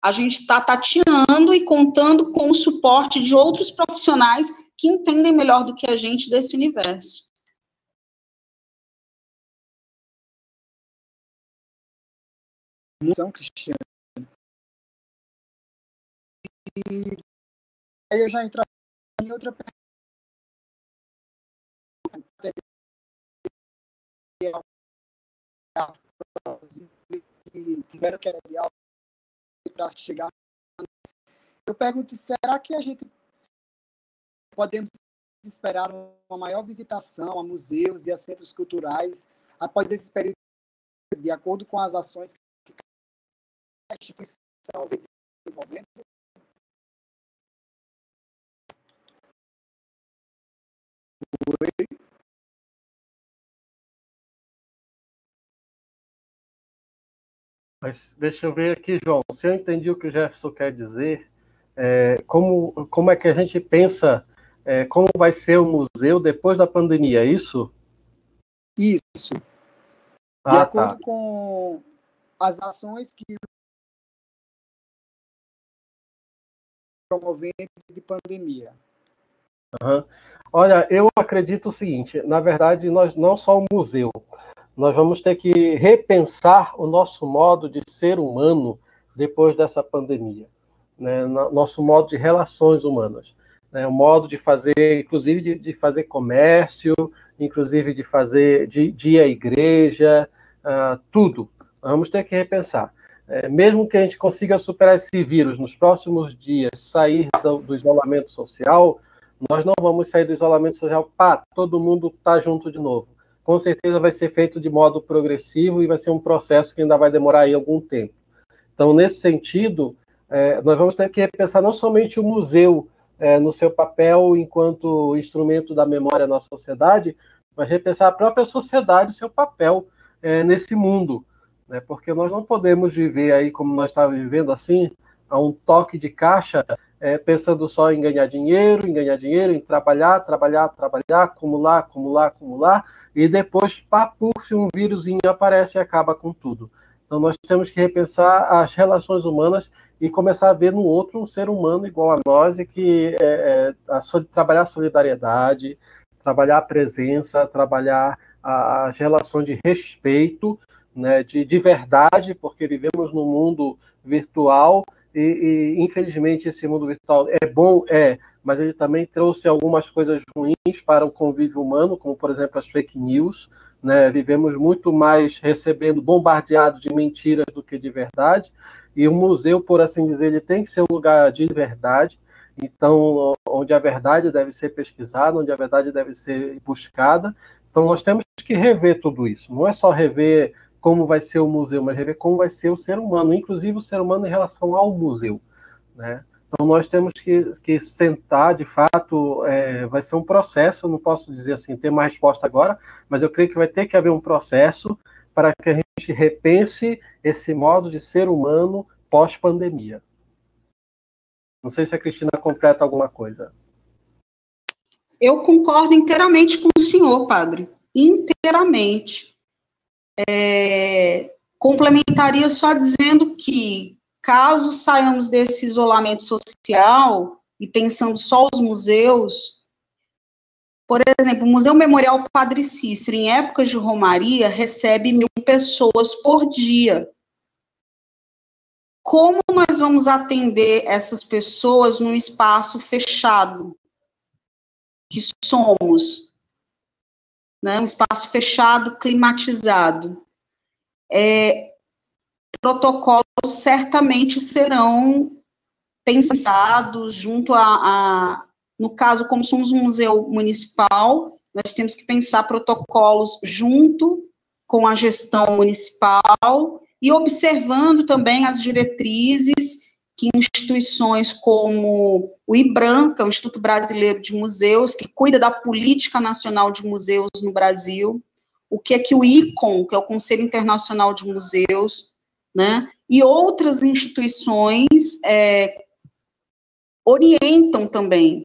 C: a gente está tateando e contando com o suporte de outros profissionais que entendem melhor do que a gente desse universo.
B: Cristiano. E aí eu já entro em outra pergunta. Que tiveram que para chegar. Eu pergunto, será que a gente podemos esperar uma maior visitação a museus e a centros culturais após esse período de acordo com as ações que a instituição vem desenvolvendo.
D: Mas deixa eu ver aqui, João, se eu entendi o que o Jefferson quer dizer, como é que a gente pensa, como vai ser o museu depois da pandemia, é isso?
B: Isso. De acordo com as ações que promovendo de pandemia.
D: Uhum. Olha, eu acredito o seguinte, na verdade, nós não só o museu, nós vamos ter que repensar o nosso modo de ser humano depois dessa pandemia, né? Nosso modo de relações humanas, né? O modo de fazer, inclusive de fazer comércio, inclusive de ir à igreja, tudo. Nós vamos ter que repensar. Mesmo que a gente consiga superar esse vírus nos próximos dias, sair do isolamento social, nós não vamos sair do isolamento social, todo mundo está junto de novo. Com certeza vai ser feito de modo progressivo e vai ser um processo que ainda vai demorar aí algum tempo. Então, nesse sentido, nós vamos ter que repensar não somente o museu no seu papel enquanto instrumento da memória na sociedade, mas repensar a própria sociedade, seu papel nesse mundo, né? Porque nós não podemos viver aí como nós estávamos vivendo assim, a um toque de caixa, pensando só em ganhar dinheiro, em trabalhar, acumular, e depois, papuf, um vírusinho aparece e acaba com tudo. Então, nós temos que repensar as relações humanas e começar a ver no outro um ser humano igual a nós e que trabalhar a solidariedade, trabalhar a presença, trabalhar as relações de respeito, né, de verdade, porque vivemos num mundo virtual e infelizmente, esse mundo virtual é bom, mas ele também trouxe algumas coisas ruins para o convívio humano, como, por exemplo, as fake news, né? Vivemos muito mais bombardeados de mentiras do que de verdade, e o museu, por assim dizer, ele tem que ser um lugar de verdade, então, onde a verdade deve ser pesquisada, onde a verdade deve ser buscada. Então, nós temos que rever tudo isso, não é só rever como vai ser o museu, mas rever como vai ser o ser humano, inclusive o ser humano em relação ao museu, né? Então, nós temos que sentar, de fato, vai ser um processo, eu não posso dizer assim, ter uma resposta agora, mas eu creio que vai ter que haver um processo para que a gente repense esse modo de ser humano pós-pandemia. Não sei se a Cristina completa alguma coisa.
C: Eu concordo inteiramente com o senhor, padre, inteiramente. Complementaria só dizendo que, caso saiamos desse isolamento social e pensando só os museus, por exemplo, o Museu Memorial Padre Cícero, em épocas de romaria, recebe 1.000 pessoas por dia. Como nós vamos atender essas pessoas num espaço fechado que somos, né, um espaço fechado, climatizado? Protocolos certamente serão pensados junto no caso, como somos um museu municipal, nós temos que pensar protocolos junto com a gestão municipal e observando também as diretrizes que instituições como o IBRAM, que é o Instituto Brasileiro de Museus, que cuida da política nacional de museus no Brasil, o que o ICOM, que é o Conselho Internacional de Museus, né, e outras instituições orientam também.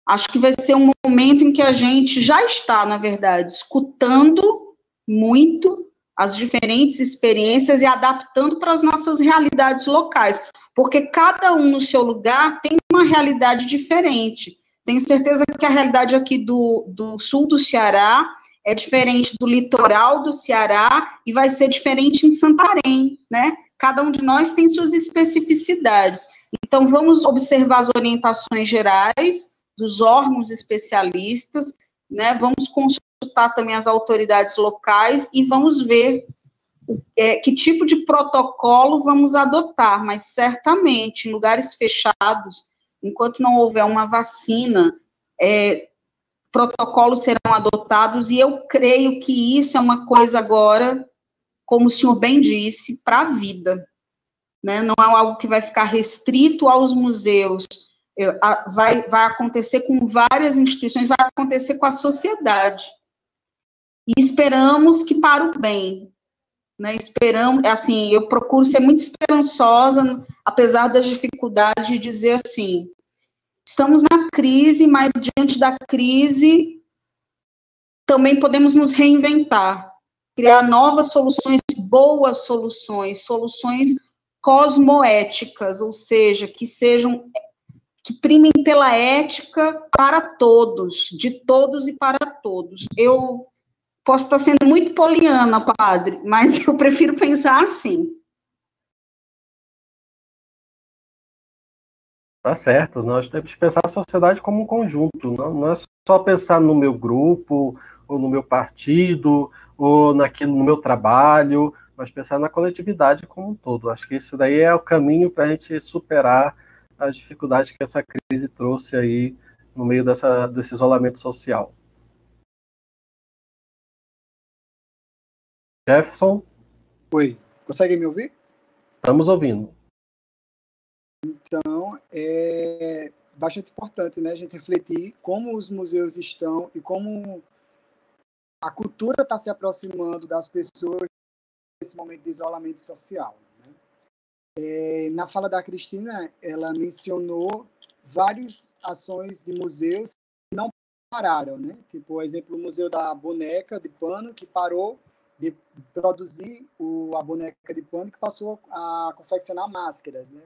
C: Acho que vai ser um momento em que a gente já está, na verdade, escutando muito as diferentes experiências e adaptando para as nossas realidades locais, porque cada um no seu lugar tem uma realidade diferente. Tenho certeza que a realidade aqui do sul do Ceará é diferente do litoral do Ceará e vai ser diferente em Santarém, né? Cada um de nós tem suas especificidades. Então, vamos observar as orientações gerais dos órgãos especialistas, né? Vamos consultar também as autoridades locais e vamos ver que tipo de protocolo vamos adotar, mas certamente em lugares fechados, enquanto não houver uma vacina, protocolos serão adotados, e eu creio que isso é uma coisa agora como o senhor bem disse, para a vida, né? Não é algo que vai ficar restrito aos museus, vai acontecer com várias instituições, vai acontecer com a sociedade. E esperamos que para o bem, né? Esperamos, assim, eu procuro ser muito esperançosa, apesar das dificuldades, de dizer assim, estamos na crise, mas diante da crise também podemos nos reinventar, criar novas soluções, boas soluções, soluções cosmoéticas, ou seja, que primem pela ética para todos, de todos e para todos. Eu posso estar sendo muito poliana, padre, mas eu prefiro pensar assim.
D: Tá certo, nós temos que pensar a sociedade como um conjunto, não é só pensar no meu grupo, ou no meu partido, ou no meu trabalho, mas pensar na coletividade como um todo. Acho que isso daí é o caminho para a gente superar as dificuldades que essa crise trouxe aí no meio desse isolamento social. Jefferson?
B: Oi, consegue me ouvir?
D: Estamos ouvindo.
B: Então, é bastante importante, né, a gente refletir como os museus estão e como a cultura está se aproximando das pessoas nesse momento de isolamento social, né? Na fala da Cristina, ela mencionou várias ações de museus que não pararam, né? Tipo, o exemplo do Museu da Boneca de Pano, que parou de produzir a boneca de pano, que passou a confeccionar máscaras, né?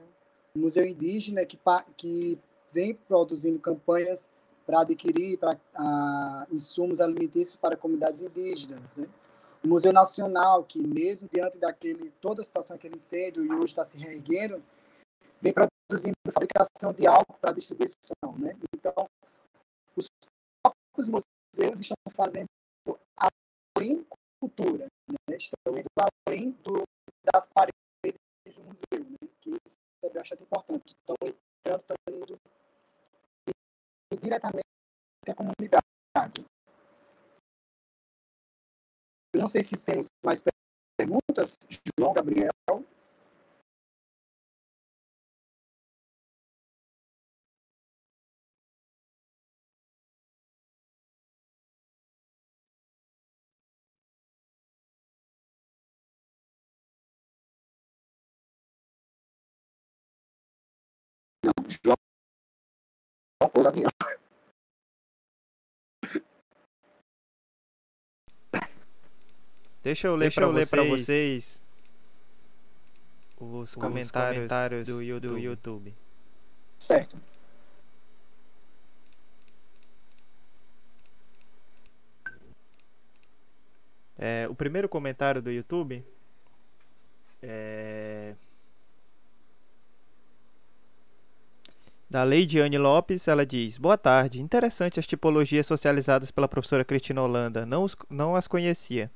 B: O Museu Indígena, que vem produzindo campanhas para adquirir insumos alimentícios para comunidades indígenas, né? O Museu Nacional, que mesmo diante toda a situação daquele incêndio e hoje está se reerguendo, vem produzindo fabricação de álcool para distribuição, né? Então, os próprios museus estão fazendo além cultura, né? Estão indo além das paredes do museu, né? Que isso é bastante importante. Estão indo diretamente à comunidade. Eu não sei se temos mais perguntas, João, Gabriel. Não, João ou Gabriel.
A: Deixa eu ler para vocês os comentários do YouTube.
B: Certo.
A: O primeiro comentário do YouTube é da Leidiane Lopes. Ela diz: boa tarde, interessante as tipologias socializadas pela professora Cristina Holanda, não as conhecia.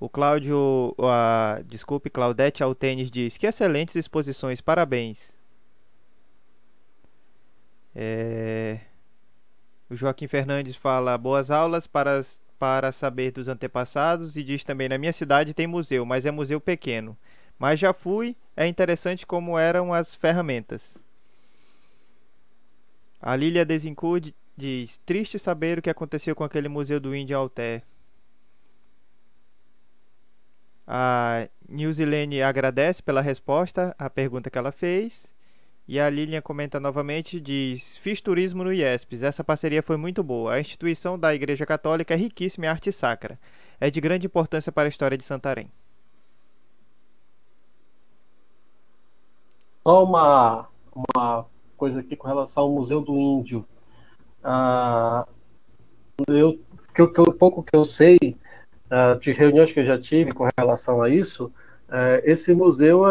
A: O Claudete Altenes diz: que excelentes exposições, parabéns. O Joaquim Fernandes fala: boas aulas para saber dos antepassados, e diz também: na minha cidade tem museu, mas é museu pequeno. Mas já fui, é interessante como eram as ferramentas. A Lília Desincourt diz: triste saber o que aconteceu com aquele museu do Índio Alter. A Nilzilene agradece pela resposta à pergunta que ela fez. E a Lilian comenta novamente, diz: fiz turismo no IESPES, essa parceria foi muito boa. A instituição da Igreja Católica é riquíssima em arte sacra. É de grande importância para a história de Santarém.
D: Só uma coisa aqui com relação ao Museu do Índio. Pouco que eu sei, de reuniões que eu já tive com relação a isso, esse museu,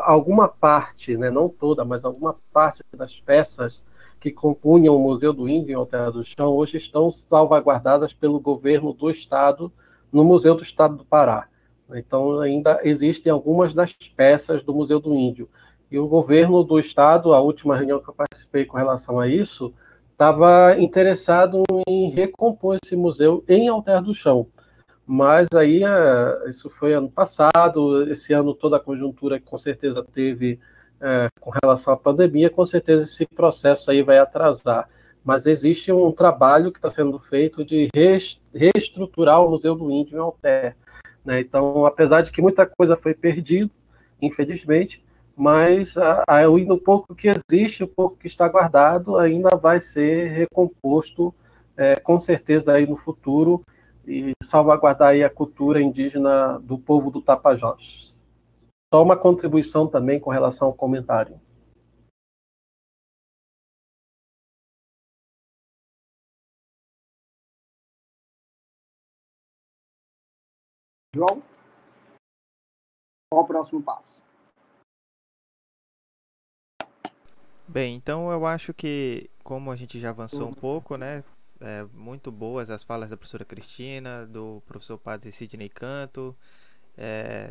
D: alguma parte, né, não toda, mas alguma parte das peças que compunham o Museu do Índio em Alter do Chão hoje estão salvaguardadas pelo governo do Estado no Museu do Estado do Pará. Então, ainda existem algumas das peças do Museu do Índio. E o governo do Estado, a última reunião que eu participei com relação a isso, estava interessado em recompor esse museu em Alter do Chão, mas aí isso foi ano passado, esse ano toda a conjuntura que com certeza teve com relação à pandemia, com certeza esse processo aí vai atrasar. Mas existe um trabalho que está sendo feito de reestruturar o Museu do Índio em Alter, né? Então, apesar de que muita coisa foi perdida, infelizmente, mas o pouco que existe, o pouco que está guardado, ainda vai ser recomposto, com certeza, aí no futuro, e salvaguardar aí a cultura indígena do povo do Tapajós. Só uma contribuição também com relação ao comentário.
B: João, qual o próximo passo?
A: Bem, então eu acho que, como a gente já avançou um pouco, né? Muito boas as falas da professora Cristina, do professor Padre Sidney Canto,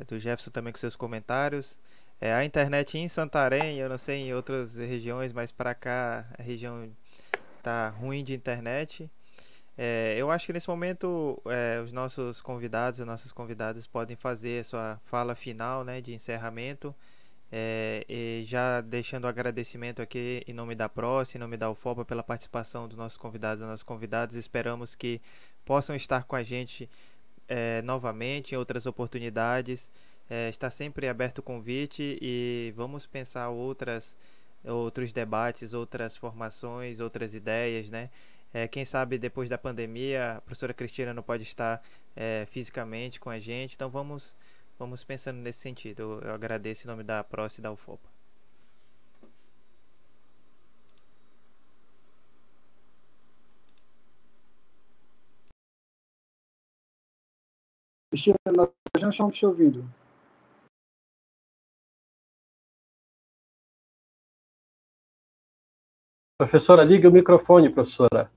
A: do Jefferson também com seus comentários. A internet em Santarém, eu não sei em outras regiões, mas para cá a região tá ruim de internet. Eu acho que nesse momento os nossos convidados e nossas convidadas podem fazer a sua fala final, né, de encerramento. E já deixando o agradecimento aqui em nome da PROS, em nome da UFOPA, pela participação dos nossos convidados e das nossas convidadas. Esperamos que possam estar com a gente novamente em outras oportunidades. Está sempre aberto o convite e vamos pensar outros debates, outras formações, outras ideias, né? Quem sabe depois da pandemia a professora Cristina não pode estar fisicamente com a gente, então vamos pensando nesse sentido. Eu agradeço em nome da PROS e da UFOPA.
B: Cristina, nós já estamos te ouvindo.
D: Professora, ligue o microfone, professora.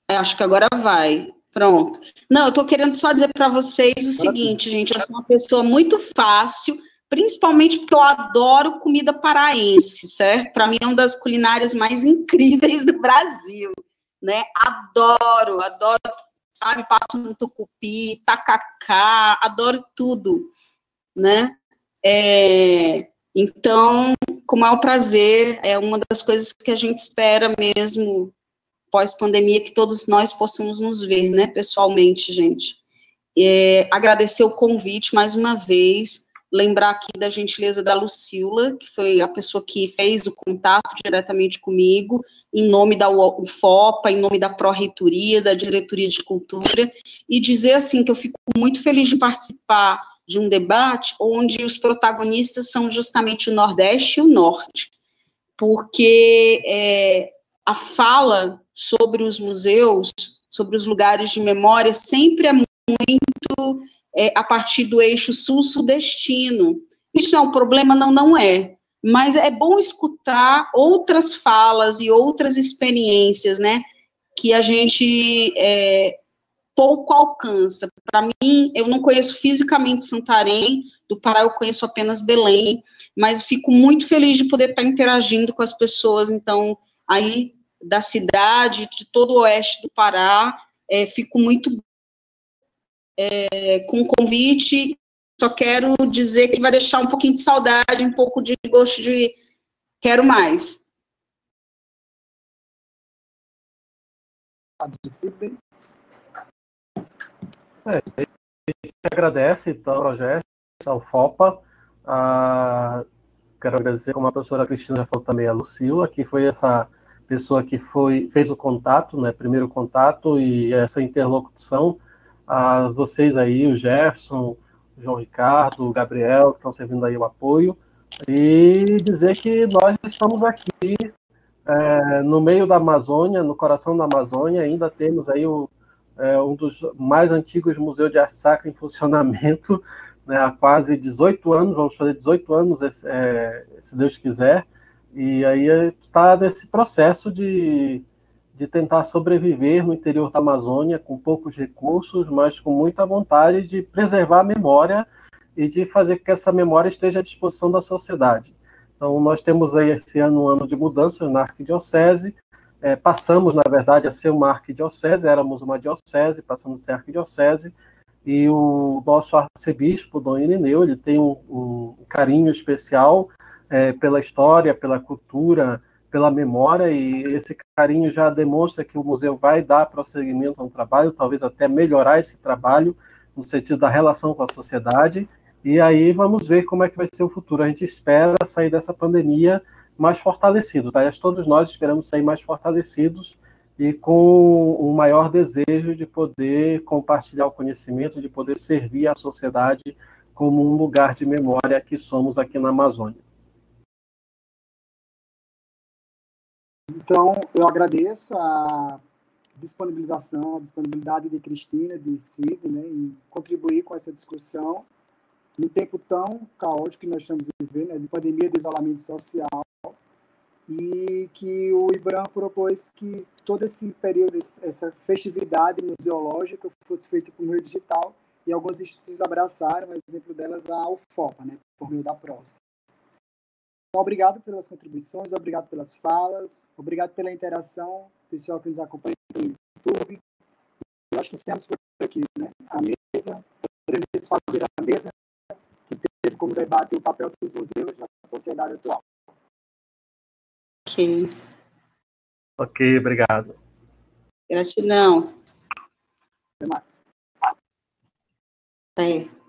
C: Acho que agora vai. Pronto. Não, eu estou querendo só dizer para vocês o seguinte, gente, eu sou uma pessoa muito fácil, principalmente porque eu adoro comida paraense, certo? Para mim é uma das culinárias mais incríveis do Brasil, né? Adoro, sabe, pato no tucupi, tacacá, adoro tudo, né? Então, com o maior prazer, é uma das coisas que a gente espera mesmo pós-pandemia, que todos nós possamos nos ver, né, pessoalmente, gente. Agradecer o convite mais uma vez, lembrar aqui da gentileza da Lucila, que foi a pessoa que fez o contato diretamente comigo, em nome da UFOPA, em nome da Pró-Reitoria, da Diretoria de Cultura, e dizer, assim, que eu fico muito feliz de participar de um debate onde os protagonistas são justamente o Nordeste e o Norte, porque a fala sobre os museus, sobre os lugares de memória, sempre é muito a partir do eixo sul-sudestino. Isso é um problema? Não, não é. Mas é bom escutar outras falas e outras experiências, né, que a gente pouco alcança. Para mim, eu não conheço fisicamente Santarém, do Pará eu conheço apenas Belém, mas fico muito feliz de poder estar interagindo com as pessoas, então, aí da cidade, de todo o oeste do Pará, fico muito com o convite, só quero dizer que vai deixar um pouquinho de saudade, um pouco de gosto de quero mais.
D: A gente agradece, então, ao projeto, ao FOPA, quero agradecer, como a professora Cristina já falou também, a Lucila, que foi essa pessoa que fez o contato, né, primeiro contato e essa interlocução, a vocês aí, o Jefferson, o João Ricardo, o Gabriel, que estão servindo aí o apoio, e dizer que nós estamos aqui no meio da Amazônia, no coração da Amazônia, ainda temos aí um dos mais antigos museus de arte sacra em funcionamento, né, há quase 18 anos, vamos fazer 18 anos, se Deus quiser, e aí está nesse processo de de tentar sobreviver no interior da Amazônia com poucos recursos, mas com muita vontade de preservar a memória e de fazer com que essa memória esteja à disposição da sociedade. Então, nós temos aí esse ano um ano de mudanças na arquidiocese, passamos, na verdade, a ser uma arquidiocese, éramos uma diocese, passamos a ser arquidiocese, e o nosso arcebispo, Dom Irineu, ele tem um carinho especial pela história, pela cultura, pela memória, e esse carinho já demonstra que o museu vai dar prosseguimento ao trabalho, talvez até melhorar esse trabalho, no sentido da relação com a sociedade, e aí vamos ver como é que vai ser o futuro. A gente espera sair dessa pandemia mais fortalecido, tá? Todos nós esperamos sair mais fortalecidos e com um maior desejo de poder compartilhar o conhecimento, de poder servir à sociedade como um lugar de memória que somos aqui na Amazônia.
B: Então, eu agradeço a disponibilização, a disponibilidade de Cristina, de Cid, né, em contribuir com essa discussão, num tempo tão caótico que nós estamos vivendo, né, de pandemia, de isolamento social, e que o IBRAM propôs que todo esse período, essa festividade museológica fosse feita por meio digital, e algumas instituições abraçaram, um exemplo delas a UFOPA, né, por meio da PROS. Então, obrigado pelas contribuições, obrigado pelas falas, obrigado pela interação, pessoal que nos acompanha pelo YouTube. Eu acho que estamos por aqui, né? A mesa, podemos fazer a mesa que teve como debate o papel dos museus na sociedade atual.
C: Ok.
D: Ok, obrigado.
C: Gratidão.
B: Até mais.
C: Até.